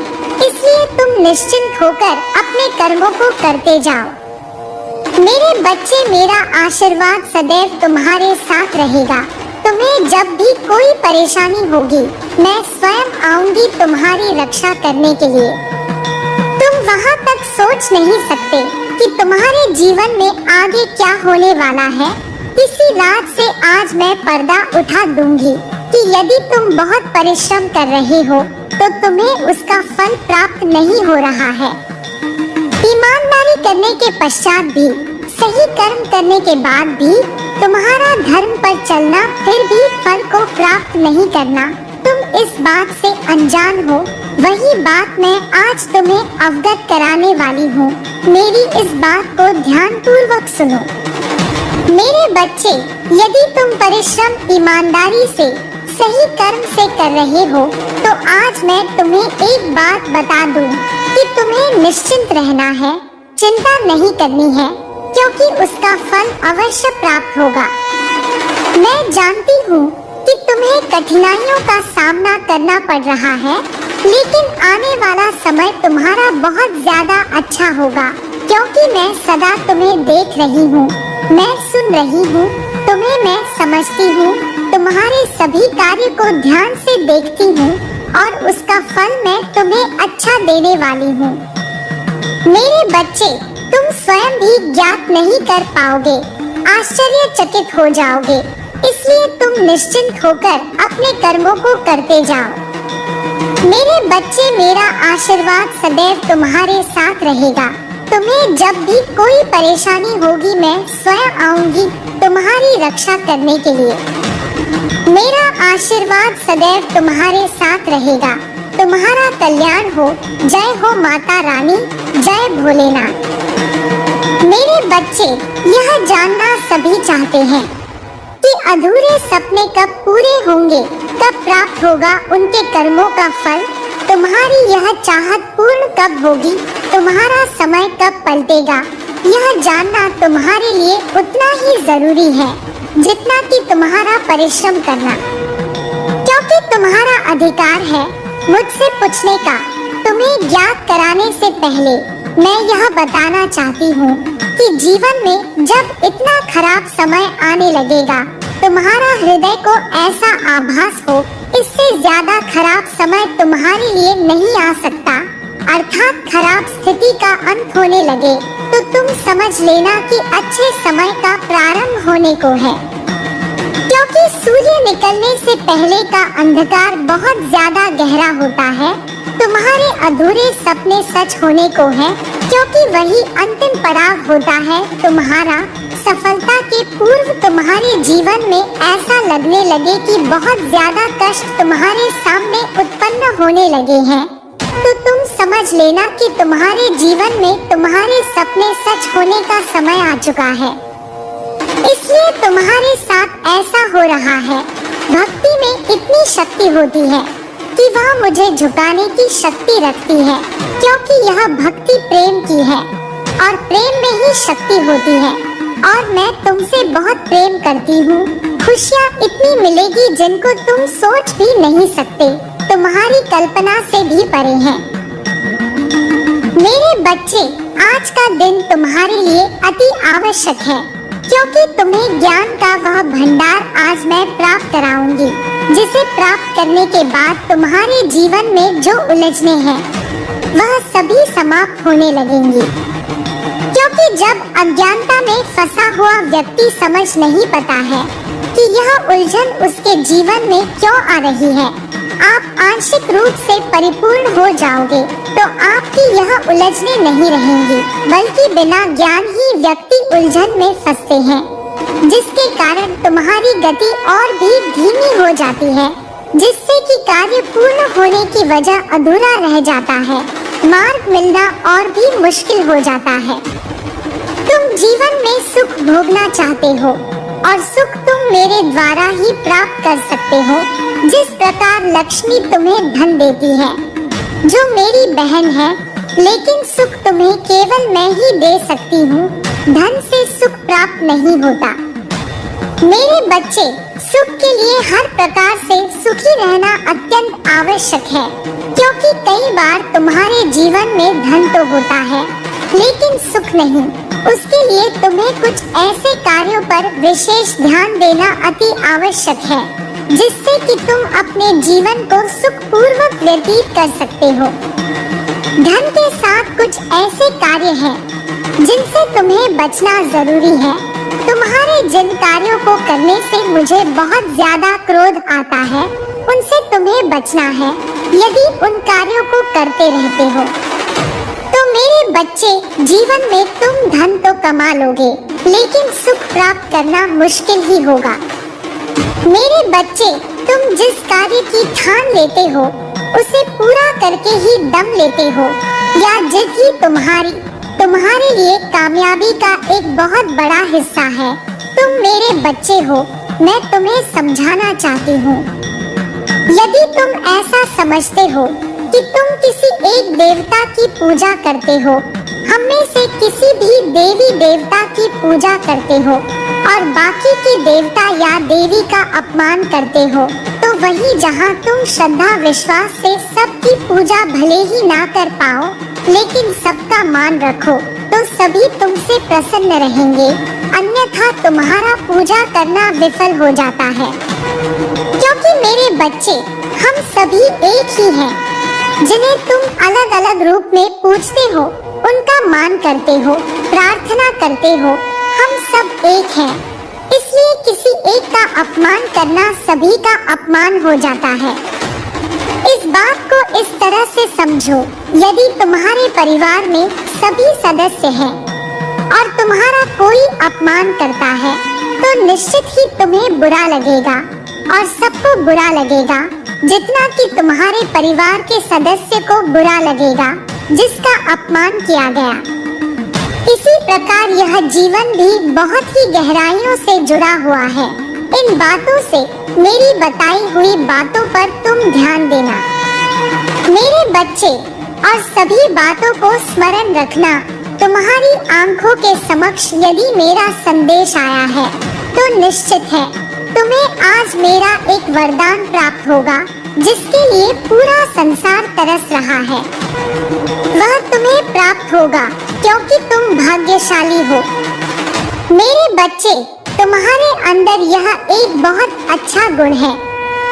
इसलिए तुम निश्चिंत होकर अपने कर्मों को करते जाओ। मेरे बच्चे, मेरा आशीर्वाद सदैव तुम्हारे साथ रहेगा। तुम्हें जब भी कोई परेशानी होगी, मैं स्वयं आऊंगी तुम्हारी रक्षा करने के लिए। तुम वहाँ तक सोच नहीं सकते कि तुम्हारे जीवन में आगे क्या होने वाला है। इसी रात से आज मैं पर्दा उठा दूंगी कि यदि तुम बहुत परिश्रम कर रहे हो तो तुम्हें उसका फल प्राप्त नहीं हो रहा है। ईमानदारी करने के पश्चात भी, सही कर्म करने के बाद भी तुम्हारा धर्म पर चलना, फिर भी फल को प्राप्त नहीं करना, तुम इस बात से अनजान हो। वही बात मैं आज तुम्हें अवगत कराने वाली हूँ। मेरी इस बात को ध्यानपूर्वक सुनो। मेरे बच्चे, यदि तुम परिश्रम ईमानदारी से, सही कर्म से कर रहे हो तो आज मैं तुम्हें एक बात बता दूं कि तुम्हें निश्चिंत रहना है, चिंता नहीं करनी है, क्योंकि उसका फल अवश्य प्राप्त होगा। मैं जानती हूँ कि तुम्हें कठिनाइयों का सामना करना पड़ रहा है, लेकिन आने वाला समय तुम्हारा बहुत ज्यादा अच्छा होगा, क्योंकि मैं सदा तुम्हें देख रही हूँ, मैं सुन रही हूँ, तुम्हें मैं समझती हूँ, तुम्हारे सभी कार्य को ध्यान से देखती हूँ और उसका फल मैं तुम्हें अच्छा देने वाली हूँ। मेरे बच्चे, तुम स्वयं भी ज्ञात नहीं कर पाओगे, आश्चर्यचकित हो जाओगे, इसलिए तुम निश्चिंत होकर अपने कर्मों को करते जाओ। मेरे बच्चे, मेरा आशीर्वाद सदैव तुम्हारे साथ रहेगा। तुम्हें जब भी कोई परेशानी होगी, मैं स्वयं आऊंगी तुम्हारी रक्षा करने के लिए। मेरा आशीर्वाद सदैव तुम्हारे साथ रहेगा। तुम्हारा कल्याण हो। जय हो माता रानी, जय भोलेनाथ। मेरे बच्चे, यह जानना सभी चाहते हैं कि अधूरे सपने कब पूरे होंगे, कब प्राप्त होगा उनके कर्मों का फल। तुम्हारी यह चाहत पूर्ण कब होगी, तुम्हारा समय कब पलटेगा, यह जानना तुम्हारे लिए उतना ही जरूरी है जितना कि तुम्हारा परिश्रम करना, क्योंकि तुम्हारा अधिकार है मुझसे पूछने का। तुम्हें ज्ञात कराने से पहले मैं यह बताना चाहती हूँ कि जीवन में जब इतना खराब समय आने लगेगा, तुम्हारा हृदय को ऐसा आभास हो इससे ज्यादा खराब समय तुम्हारे लिए नहीं आ सकता, अर्थात खराब स्थिति का अंत होने लगे, तो तुम समझ लेना कि अच्छे समय का प्रारंभ होने को है। क्योंकि सूर्य निकलने से पहले का अंधकार बहुत ज्यादा गहरा होता है, तुम्हारे अधूरे सपने सच होने को है, क्योंकि वही अंतिम पड़ाव होता है तुम्हारा। सफलता के पूर्व तुम्हारे जीवन में ऐसा लगने लगे कि बहुत ज्यादा कष्ट तुम्हारे सामने उत्पन्न होने लगे हैं, तो तुम समझ लेना कि तुम्हारे जीवन में तुम्हारे सपने सच होने का समय आ चुका है। इसलिए तुम्हारे साथ ऐसा हो रहा है। भक्ति में इतनी शक्ति होती है कि वह मुझे झुकाने की शक्ति रखती है, क्योंकि यह भक्ति प्रेम की है और प्रेम में ही शक्ति होती है। और मैं तुमसे बहुत प्रेम करती हूँ। खुशियाँ इतनी मिलेगी जिनको तुम सोच भी नहीं सकते, तुम्हारी कल्पना से भी परे हैं। मेरे बच्चे, आज का दिन तुम्हारे लिए अति आवश्यक है, क्योंकि तुम्हें ज्ञान का वह भंडार आज मैं प्राप्त कराऊंगी, जिसे प्राप्त करने के बाद तुम्हारे जीवन में जो उलझने हैं वह सभी समाप्त होने लगेंगी। क्योंकि जब अज्ञानता में फंसा हुआ व्यक्ति समझ नहीं पाता है कि यह उलझन उसके जीवन में क्यों आ रही है, आप आंशिक रूप से परिपूर्ण हो जाओगे तो आपकी यह उलझने नहीं रहेंगी, बल्कि बिना ज्ञान ही व्यक्ति उलझन में फंसते हैं, जिसके कारण तुम्हारी गति और भी धीमी हो जाती है, जिससे कि कार्य पूर्ण होने की वजह अधूरा रह जाता है, मार्ग मिलना और भी मुश्किल हो जाता है। तुम जीवन में सुख भोगना चाहते हो और सुख तुम मेरे द्वारा ही प्राप्त कर सकते हो। जिस प्रकार लक्ष्मी तुम्हें धन देती है, जो मेरी बहन है, लेकिन सुख तुम्हें केवल मैं ही दे सकती हूँ। धन से सुख प्राप्त नहीं होता। मेरे बच्चे, सुख के लिए हर प्रकार से सुखी रहना अत्यंत आवश्यक है, क्योंकि कई बार तुम्हारे जीवन में धन तो होता है, लेकिन सुख नहीं। उसके लिए तुम्हें कुछ ऐसे कार्यों पर विशेष ध्यान देना अति आवश्यक है, जिससे कि तुम अपने जीवन को सुखपूर्वक व्यतीत कर सकते हो। धन के साथ कुछ ऐसे कार्य हैं जिनसे तुम्हें बचना जरूरी है। तुम्हारे जिन कार्यों को करने से मुझे बहुत ज्यादा क्रोध आता है, उनसे तुम्हें बचना है। यदि उन कार्यों को करते रहते हो तो मेरे बच्चे, जीवन में तुम धन तो कमा लोगे, लेकिन सुख प्राप्त करना मुश्किल ही होगा। मेरे बच्चे, तुम जिस कार्य की ठान लेते हो उसे पूरा करके ही दम लेते हो, या जिद ही तुम्हारे लिए कामयाबी का एक बहुत बड़ा हिस्सा है। तुम मेरे बच्चे हो, मैं तुम्हें समझाना चाहती हूँ। यदि तुम ऐसा समझते हो कि तुम किसी एक देवता की पूजा करते हो, हम में से किसी भी देवी देवता की पूजा करते हो और बाकी के देवता या देवी का अपमान करते हो, तो वही जहाँ तुम श्रद्धा विश्वास से सबकी पूजा भले ही ना कर पाओ, लेकिन सबका मान रखो, तो सभी तुमसे प्रसन्न रहेंगे। अन्यथा तुम्हारा पूजा करना विफल हो जाता है। क्योंकि मेरे बच्चे, हम सभी एक ही हैं। जिन्हें तुम अलग अलग रूप में पूजते हो, उनका मान करते हो, प्रार्थना करते हो, हम सब एक हैं। इसलिए किसी एक का अपमान करना सभी का अपमान हो जाता है। इस बात को इस तरह से समझो, यदि तुम्हारे परिवार में सभी सदस्य हैं और तुम्हारा कोई अपमान करता है, तो निश्चित ही तुम्हें बुरा लगेगा और सबको बुरा लगेगा, जितना कि तुम्हारे परिवार के सदस्य को बुरा लगेगा जिसका अपमान किया गया। इसी प्रकार यह जीवन भी बहुत ही गहराइयों से जुड़ा हुआ है। इन बातों से, मेरी बताई हुई बातों पर तुम ध्यान देना मेरे बच्चे, और सभी बातों को स्मरण रखना। तुम्हारी आंखों के समक्ष यदि मेरा संदेश आया है, तो निश्चित है तुम्हें आज मेरा एक वरदान प्राप्त होगा, जिसके लिए पूरा संसार तरस रहा है। वह तुम्हें प्राप्त होगा क्योंकि तुम भाग्यशाली हो। मेरे बच्चे, तुम्हारे अंदर यह एक बहुत अच्छा गुण है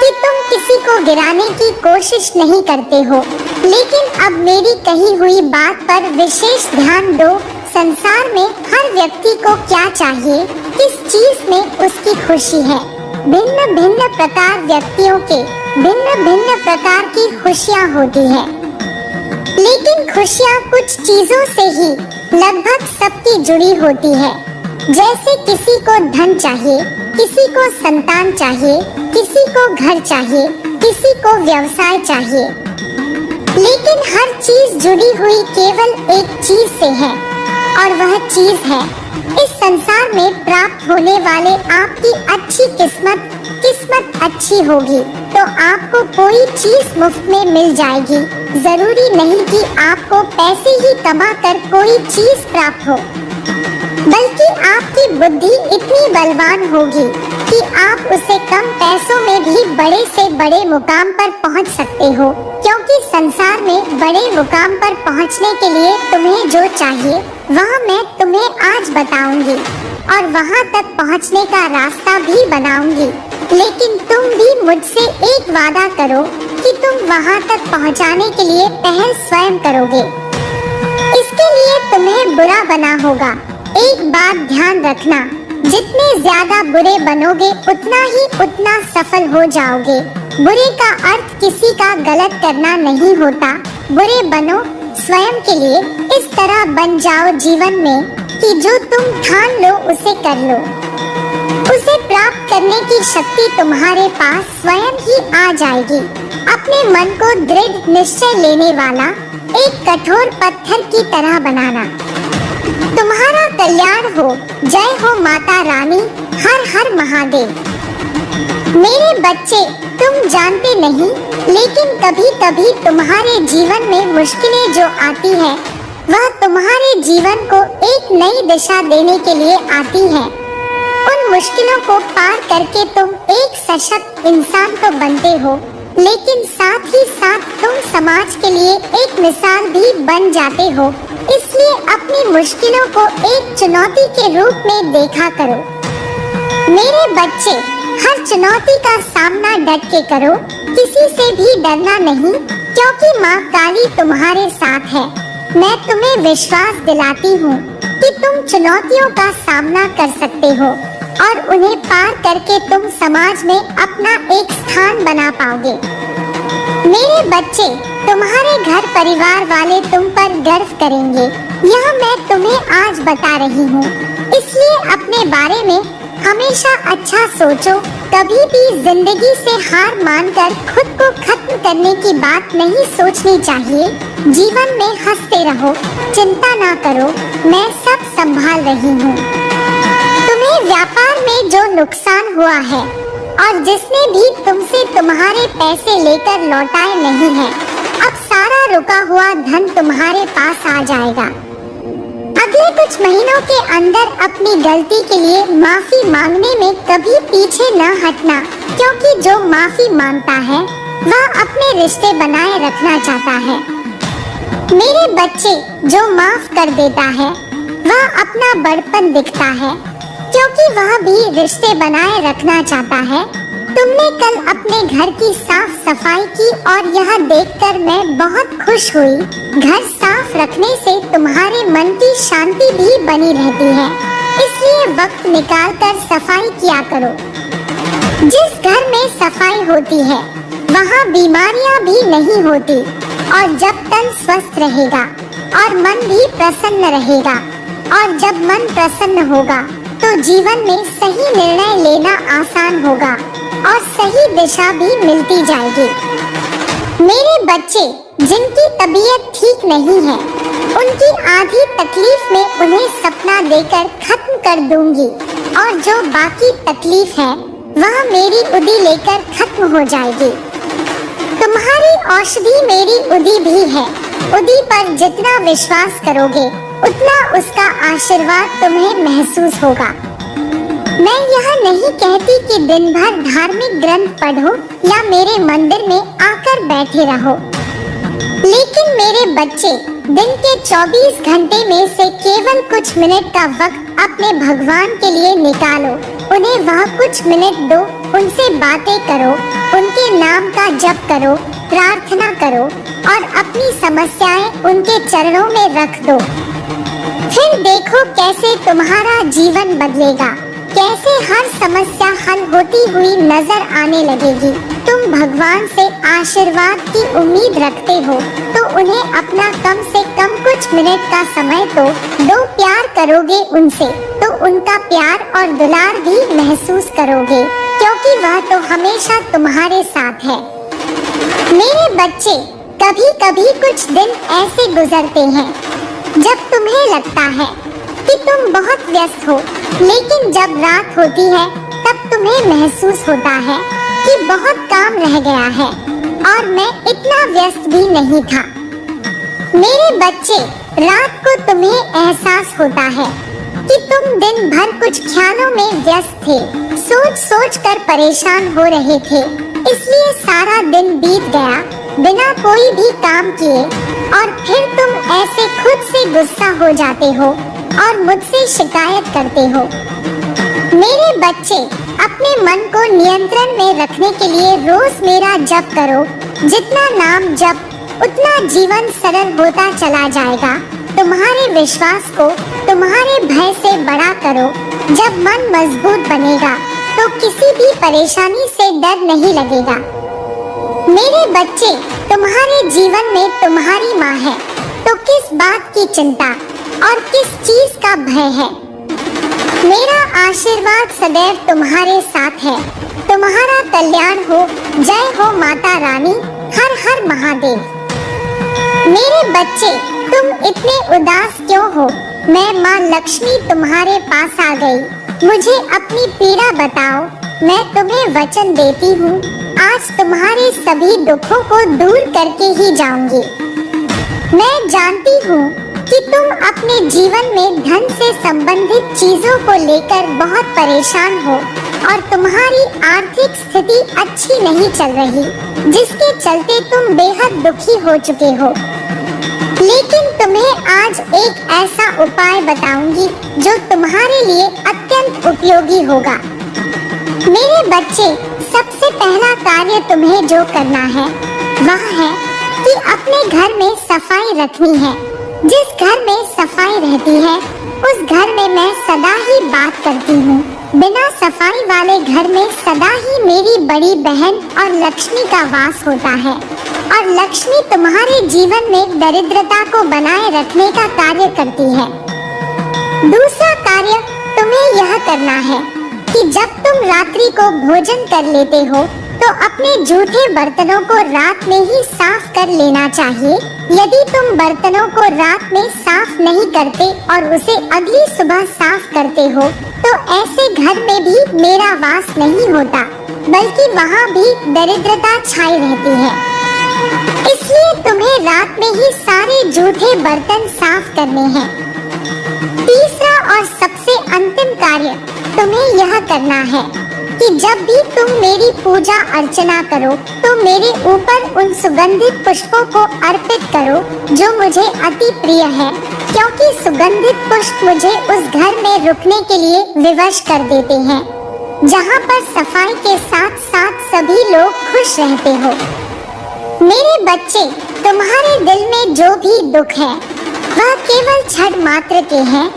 कि तुम किसी को गिराने की कोशिश नहीं करते हो, लेकिन अब मेरी कही हुई बात पर विशेष ध्यान दो। संसार में हर व्यक्ति को क्या चाहिए, किस चीज में उसकी खुशी है। भिन्न भिन्न प्रकार व्यक्तियों के भिन्न भिन्न प्रकार की खुशियाँ होती है। लेकिन खुशियाँ कुछ चीजों से ही लगभग सबकी जुड़ी होती है। जैसे किसी को धन चाहिए, किसी को संतान चाहिए, किसी को घर चाहिए, किसी को व्यवसाय चाहिए। लेकिन हर चीज जुड़ी हुई केवल एक चीज से है और वह चीज है इस संसार में प्राप्त होने वाले आपकी अच्छी किस्मत अच्छी होगी तो आपको कोई चीज मुफ्त में मिल जाएगी। जरूरी नहीं कि आपको पैसे ही कमा कर कोई चीज प्राप्त हो, बल्कि आपकी बुद्धि इतनी बलवान होगी कि आप उसे कम पैसों में भी बड़े से बड़े मुकाम पर पहुंच सकते हो। क्योंकि संसार में बड़े मुकाम पर पहुंचने के लिए तुम्हें जो चाहिए वह मैं तुम्हें आज बताऊंगी और वहां तक पहुंचने का रास्ता भी बनाऊंगी। लेकिन तुम भी मुझसे एक वादा करो कि तुम वहां तक पहुंचाने के लिए पहल स्वयं करोगे। इसके लिए तुम्हें बुरा बना होगा। एक बात ध्यान रखना, जितने ज्यादा बुरे बनोगे उतना सफल हो जाओगे। बुरे का अर्थ किसी का गलत करना नहीं होता। बुरे बनो स्वयं के लिए, इस तरह बन जाओ जीवन में कि जो तुम ठान लो उसे कर लो। उसे प्राप्त करने की शक्ति तुम्हारे पास स्वयं ही आ जाएगी। अपने मन को दृढ़ निश्चय लेने वाला एक कठोर पत्थर की तरह बनाना। तुम्हारा कल्याण हो। जय हो माता रानी। हर हर महादेव। मेरे बच्चे, तुम जानते नहीं, लेकिन कभी कभी तुम्हारे जीवन में मुश्किलें जो आती है वह तुम्हारे जीवन को एक नई दिशा देने के लिए आती है। उन मुश्किलों को पार करके तुम एक सशक्त इंसान तो बनते हो, लेकिन साथ ही साथ तुम समाज के लिए एक मिसाल भी बन जाते हो। इसलिए अपनी मुश्किलों को एक चुनौती के रूप में देखा करो। मेरे बच्चे, हर चुनौती का सामना डट के करो, किसी से भी डरना नहीं, क्योंकि माँ काली तुम्हारे साथ है। मैं तुम्हें विश्वास दिलाती हूँ कि तुम चुनौतियों का सामना कर सकते हो और उन्हें पार करके तुम समाज में अपना एक स्थान बना पाओगे। मेरे बच्चे, तुम्हारे घर परिवार वाले तुम पर गर्व करेंगे। यह मैं तुम्हें आज बता रही हूँ, इसलिए अपने बारे में हमेशा अच्छा सोचो। कभी भी जिंदगी से हार मानकर खुद को खत्म करने की बात नहीं सोचनी चाहिए। जीवन में हंसते रहो, चिंता ना करो, मैं सब संभाल रही हूँ। तुम्हें व्यापार में जो नुकसान हुआ है और जिसने भी तुमसे तुम्हारे पैसे लेकर लौटाए नहीं है, अब सारा रुका हुआ धन तुम्हारे पास आ जाएगा। अगले कुछ महीनों के अंदर अपनी गलती के लिए माफी मांगने में कभी पीछे न हटना, क्योंकि जो माफी मांगता है वह अपने रिश्ते बनाए रखना चाहता है। मेरे बच्चे, जो माफ कर देता है वह अपना बड़पन दिखता है, क्योंकि वह भी रिश्ते बनाए रखना चाहता है। तुमने कल अपने घर की साफ सफाई की और यह देखकर मैं बहुत खुश हुई। घर साफ रखने से तुम्हारे मन की शांति भी बनी रहती है, इसलिए वक्त निकालकर सफाई किया करो। जिस घर में सफाई होती है वहाँ बीमारियाँ भी नहीं होती, और जब तन स्वस्थ रहेगा और मन भी प्रसन्न रहेगा, और जब मन प्रसन्न होगा तो जीवन में सही निर्णय लेना आसान होगा और सही दिशा भी मिलती जाएगी। मेरे बच्चे, जिनकी तबीयत ठीक नहीं है, उनकी आधी तकलीफ में उन्हें सपना देकर खत्म कर दूंगी, और जो बाकी तकलीफ है वह मेरी उदी लेकर खत्म हो जाएगी। तुम्हारी औषधि मेरी उदी भी है। उदी पर जितना विश्वास करोगे उतना उसका आशीर्वाद तुम्हें महसूस होगा। मैं यह नहीं कहती कि दिन भर धार्मिक ग्रंथ पढ़ो या मेरे मंदिर में आकर बैठे रहो, लेकिन मेरे बच्चे, दिन के 24 घंटे में से केवल कुछ मिनट का वक्त अपने भगवान के लिए निकालो। उन्हें वह कुछ मिनट दो, उनसे बातें करो, उनके नाम का जप करो, प्रार्थना करो और अपनी समस्याएं उनके चरणों में रख दो। फिर देखो कैसे तुम्हारा जीवन बदलेगा, कैसे हर समस्या हल होती हुई नजर आने लगेगी। तुम भगवान से आशीर्वाद की उम्मीद रखते हो तो उन्हें अपना कम से कम कुछ मिनट का समय तो दो। प्यार करोगे उनसे तो उनका प्यार और दुलार भी महसूस करोगे, क्योंकि वह तो हमेशा तुम्हारे साथ है। मेरे बच्चे, कभी कभी कुछ दिन ऐसे गुजरते हैं जब तुम्हें लगता है कि तुम बहुत व्यस्त हो, लेकिन जब रात होती है तब तुम्हें महसूस होता है कि बहुत काम रह गया है और मैं इतना व्यस्त भी नहीं था। मेरे बच्चे, रात को तुम्हें एहसास होता है कि तुम दिन भर कुछ ख्यालों में व्यस्त थे, सोच सोच कर परेशान हो रहे थे, इसलिए सारा दिन बीत गया बिना कोई भी काम किए। और फिर तुम ऐसे खुद से गुस्सा हो जाते हो और मुझसे शिकायत करते हो। मेरे बच्चे, अपने मन को नियंत्रण में रखने के लिए रोज मेरा जप करो। जितना नाम जप, उतना जीवन सरल होता चला जाएगा। तुम्हारे विश्वास को तुम्हारे भय से बड़ा करो। जब मन मजबूत बनेगा तो किसी भी परेशानी से डर नहीं लगेगा। मेरे बच्चे, तुम्हारे जीवन में तुम्हारी माँ है, तो किस बात की चिंता और किस चीज का भय है? मेरा आशीर्वाद सदैव तुम्हारे साथ है। तुम्हारा कल्याण हो। जय हो माता रानी। हर हर महादेव। मेरे बच्चे, तुम इतने उदास क्यों हो? मैं माँ लक्ष्मी तुम्हारे पास आ गई। मुझे अपनी पीड़ा बताओ, मैं तुम्हें वचन देती हूँ, आज तुम्हारे सभी दुखों को दूर करके ही जाऊंगी। मैं जानती हूँ कि तुम अपने जीवन में धन से संबंधित चीजों को लेकर बहुत परेशान हो और तुम्हारी आर्थिक स्थिति अच्छी नहीं चल रही, जिसके चलते तुम बेहद दुखी हो चुके हो। लेकिन तुम्हें आज एक ऐसा उपाय बताऊंगी जो तुम्हारे लिए अत्यंत उपयोगी होगा। मेरे बच्चे, सबसे पहला कार्य तुम्हें जो करना है वह है कि अपने घर में सफाई रखनी है। जिस घर में सफाई रहती है उस घर में मैं सदा ही बात करती हूँ। बिना सफाई वाले घर में सदा ही मेरी बड़ी बहन और लक्ष्मी का वास होता है, और लक्ष्मी तुम्हारे जीवन में दरिद्रता को बनाए रखने का कार्य करती है। दूसरा कार्य तुम्हें यह करना है कि जब तुम रात्रि को भोजन कर लेते हो तो अपने जूठे बर्तनों को रात में ही साफ कर लेना चाहिए। यदि तुम बर्तनों को रात में साफ नहीं करते और उसे अगली सुबह साफ करते हो तो ऐसे घर में भी मेरा वास नहीं होता, बल्कि वहाँ भी दरिद्रता छाई रहती है। इसलिए तुम्हें रात में ही सारे जूठे बर्तन साफ करने हैं। तीसरा और सबसे अंतिम कार्य तुम्हें यह करना है कि जब भी तुम मेरी पूजा अर्चना करो तो मेरे ऊपर उन सुगंधित पुष्पों को अर्पित करो जो मुझे अति प्रिय है, क्योंकि सुगंधित पुष्प मुझे उस घर में रुकने के लिए विवश कर देते हैं जहाँ पर सफाई के साथ साथ सभी लोग खुश रहते हो। मेरे बच्चे, तुम्हारे दिल में जो भी दुख है वह केवल क्षण मात्र के हैं।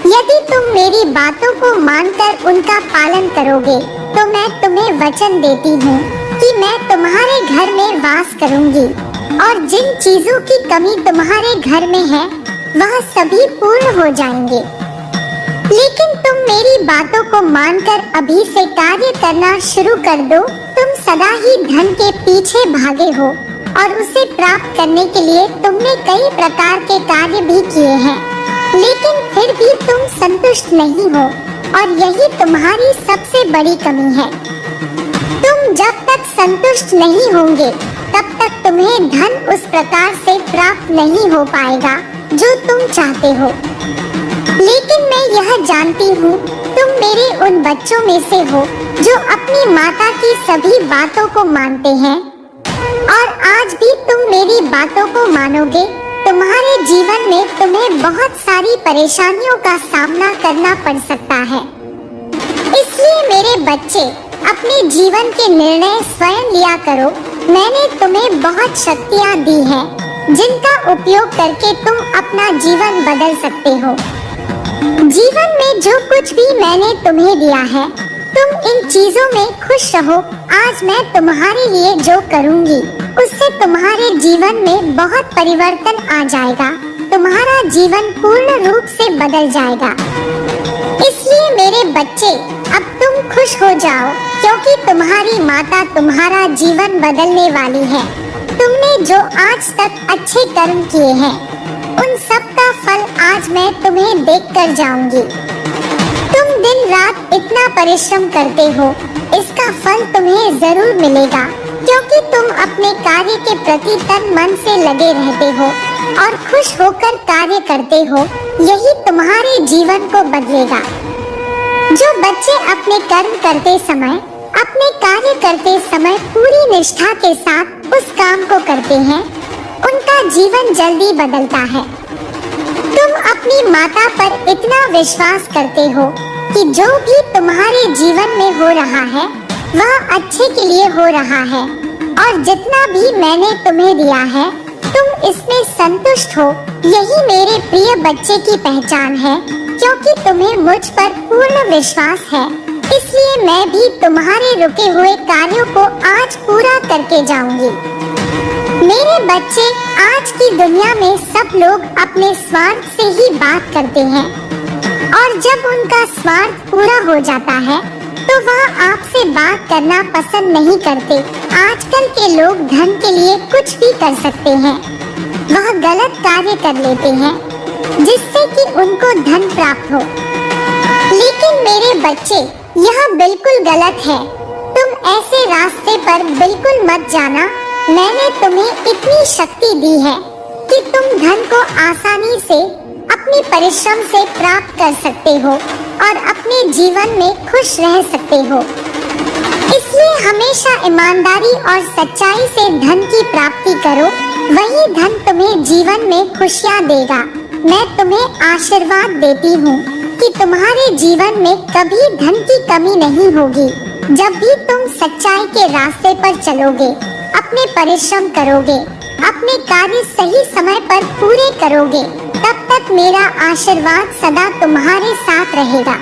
यदि तुम मेरी बातों को मानकर उनका पालन करोगे तो मैं तुम्हें वचन देती हूँ कि मैं तुम्हारे घर में वास करूँगी और जिन चीजों की कमी तुम्हारे घर में है वह सभी पूर्ण हो जाएंगे। लेकिन तुम मेरी बातों को मानकर अभी से कार्य करना शुरू कर दो। तुम सदा ही धन के पीछे भागे हो और उसे प्राप्त करने के लिए तुमने कई प्रकार के कार्य भी किए हैं, लेकिन फिर भी तुम संतुष्ट नहीं हो और यही तुम्हारी सबसे बड़ी कमी है। तुम जब तक संतुष्ट नहीं होंगे तब तक तुम्हें धन उस प्रकार से प्राप्त नहीं हो पाएगा जो तुम चाहते हो। लेकिन मैं यह जानती हूँ तुम मेरे उन बच्चों में से हो जो अपनी माता की सभी बातों को मानते हैं, और आज भी तुम मेरी बातों को मानोगे। तुम्हारे जीवन में तुम्हें बहुत सारी परेशानियों का सामना करना पड़ सकता है। इसलिए मेरे बच्चे, अपने जीवन के निर्णय स्वयं लिया करो। मैंने तुम्हें बहुत शक्तियाँ दी हैं जिनका उपयोग करके तुम अपना जीवन बदल सकते हो। जीवन में जो कुछ भी मैंने तुम्हें दिया है तुम इन चीजों में खुश रहो। आज मैं तुम्हारे लिए जो करूँगी उससे तुम्हारे जीवन में बहुत परिवर्तन आ जाएगा। तुम्हारा जीवन पूर्ण रूप से बदल जाएगा। इसलिए मेरे बच्चे, अब तुम खुश हो जाओ, क्योंकि तुम्हारी माता तुम्हारा जीवन बदलने वाली है। तुमने जो आज तक अच्छे कर्म किए हैं, उन सब का फल आज मैं तुम्हें देख कर जाऊंगी। तुम दिन रात इतना परिश्रम करते हो, इसका फल तुम्हें जरूर मिलेगा, क्योंकि तुम अपने कार्य के प्रति तन मन से लगे रहते हो और खुश होकर कार्य करते हो। यही तुम्हारे जीवन को बदलेगा। जो बच्चे अपने कर्म करते समय, अपने कार्य करते समय पूरी निष्ठा के साथ उस काम को करते हैं, उनका जीवन जल्दी बदलता है। तुम अपनी माता पर इतना विश्वास करते हो कि जो भी तुम्हारे जीवन में हो रहा है वह अच्छे के लिए हो रहा है, और जितना भी मैंने तुम्हें दिया है तुम इसमें संतुष्ट हो। यही मेरे प्रिय बच्चे की पहचान है, क्योंकि तुम्हें मुझ पर पूर्ण विश्वास है। इसलिए मैं भी तुम्हारे रुके हुए कार्यों को आज पूरा करके जाऊंगी। मेरे बच्चे, आज की दुनिया में सब लोग अपने स्वार्थ से ही बात करते हैं, और जब उनका स्वार्थ पूरा हो जाता है तो वह आपसे बात करना पसंद नहीं करते। आजकल के लोग धन के लिए कुछ भी कर सकते हैं। वह गलत कार्य कर लेते हैं जिससे कि उनको धन प्राप्त हो। लेकिन मेरे बच्चे, यह बिल्कुल गलत है। तुम ऐसे रास्ते पर बिल्कुल मत जाना। मैंने तुम्हें इतनी शक्ति दी है कि तुम धन को आसानी से अपनी परिश्रम से प्राप्त कर सकते हो और अपने जीवन में खुश रह सकते हो। इसलिए हमेशा ईमानदारी और सच्चाई से धन की प्राप्ति करो। वही धन तुम्हें जीवन में खुशियाँ देगा। मैं तुम्हें आशीर्वाद देती हूँ कि तुम्हारे जीवन में कभी धन की कमी नहीं होगी। जब भी तुम सच्चाई के रास्ते पर चलोगे, अपने परिश्रम करोगे, अपने कार्य सही समय पर पूरे करोगे, तब तक मेरा आशीर्वाद सदा तुम्हारे साथ रहेगा।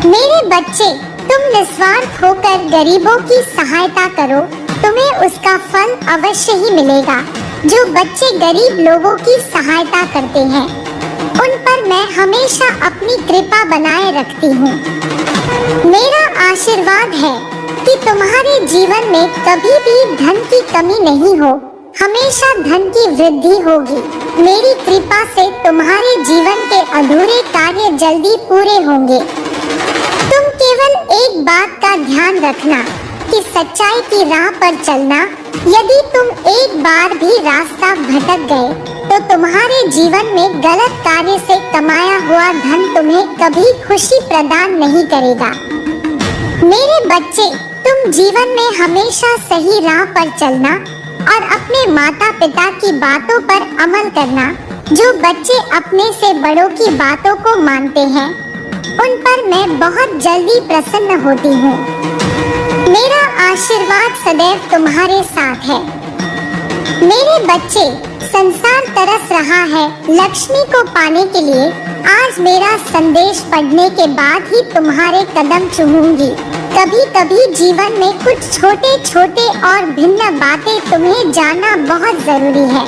मेरे बच्चे, तुम निस्वार्थ होकर गरीबों की सहायता करो, तुम्हें उसका फल अवश्य ही मिलेगा। जो बच्चे गरीब लोगों की सहायता करते हैं, उन पर मैं हमेशा अपनी कृपा बनाए रखती हूँ। मेरा आशीर्वाद है कि तुम्हारे जीवन में कभी भी धन की कमी नहीं हो, हमेशा धन की वृद्धि होगी। मेरी कृपा से तुम्हारे जीवन के अधूरे कार्य जल्दी पूरे होंगे। तुम केवल एक बात का ध्यान रखना कि सच्चाई की राह पर चलना। यदि तुम एक बार भी रास्ता भटक गए तो तुम्हारे जीवन में गलत कार्य से कमाया हुआ धन तुम्हें कभी खुशी प्रदान नहीं करेगा। मेरे बच्चे, तुम जीवन में हमेशा सही राह पर चलना और अपने माता पिता की बातों पर अमल करना। जो बच्चे अपने से बड़ों की बातों को मानते हैं, उन पर मैं बहुत जल्दी प्रसन्न होती हूँ। मेरा आशीर्वाद सदैव तुम्हारे साथ है। मेरे बच्चे, संसार तरस रहा है लक्ष्मी को पाने के लिए। आज मेरा संदेश पढ़ने के बाद ही तुम्हारे कदम चूमूंगी। कभी कभी जीवन में कुछ छोटे छोटे और भिन्न बातें तुम्हें जानना बहुत जरूरी है।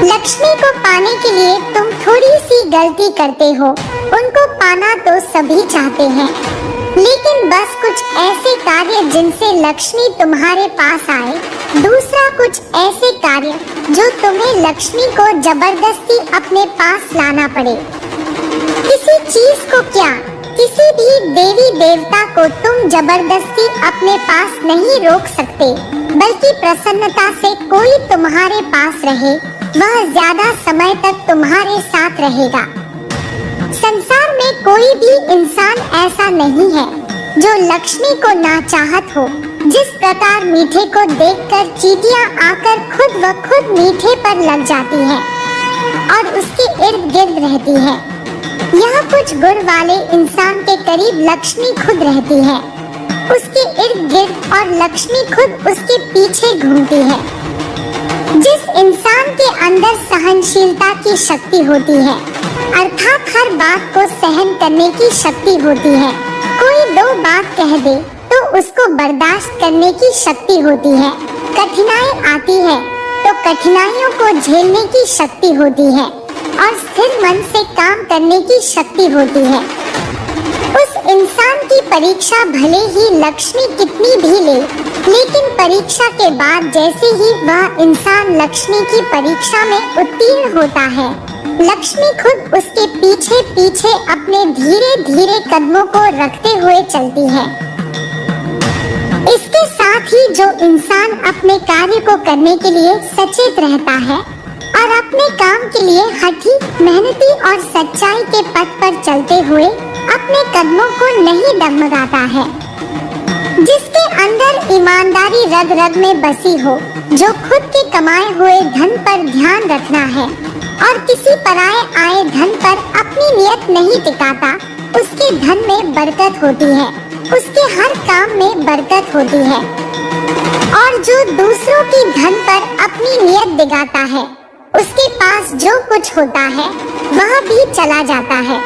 लक्ष्मी को पाने के लिए तुम थोड़ी सी गलती करते हो। उनको पाना तो सभी चाहते हैं, लेकिन बस कुछ ऐसे कार्य जिनसे लक्ष्मी तुम्हारे पास आए। दूसरा, कुछ ऐसे कार्य जो तुम्हें लक्ष्मी को जबरदस्ती अपने पास लाना पड़े। किसी चीज को क्या, किसी भी देवी देवता को तुम जबरदस्ती अपने पास नहीं रोक सकते, बल्कि प्रसन्नता से कोई तुम्हारे पास रहे, वह ज्यादा समय तक तुम्हारे साथ रहेगा। संसार में कोई भी इंसान ऐसा नहीं है जो लक्ष्मी को नाचाहत हो। जिस प्रकार मीठे को देखकर चींटियां आकर खुद व खुद मीठे पर लग जाती हैं और उसके इर्द गिर्द रहती हैं, यह कुछ गुण वाले इंसान के करीब लक्ष्मी खुद रहती है, उसके इर्द गिर्द, और लक्ष्मी खुद उसके पीछे घूमती है। जिस इंसान के अंदर सहनशीलता की शक्ति होती है, अर्थात हर बात को सहन करने की शक्ति होती है, कोई दो बात कह दे तो उसको बर्दाश्त करने की शक्ति होती है। कठिनाई आती है तो कठिनाइयों को झेलने की शक्ति होती है और स्थिर मन से काम करने की शक्ति होती है। उस इंसान की परीक्षा भले ही लक्ष्मी कितनी भी ले, लेकिन परीक्षा के बाद जैसे ही वह इंसान लक्ष्मी की परीक्षा में उत्तीर्ण होता है, लक्ष्मी खुद उसके पीछे पीछे अपने धीरे धीरे कदमों को रखते हुए चलती है। इसके साथ ही जो इंसान अपने कार्य को करने के लिए सचेत रहता है और अपने काम के लिए हठी, मेहनती और सच्चाई के पथ पर चलते हुए अपने कदमों को नहीं डगमगाता है, जिसके अंदर ईमानदारी रग रग में बसी हो, जो खुद के कमाए हुए धन पर ध्यान रखना है और किसी पराये आए धन पर अपनी नियत नहीं टिकाता, उसके धन में बरकत होती है, उसके हर काम में बरकत होती है। और जो दूसरों की धन पर अपनी नियत दिखाता है, उसके पास जो कुछ होता है वह भी चला जाता है।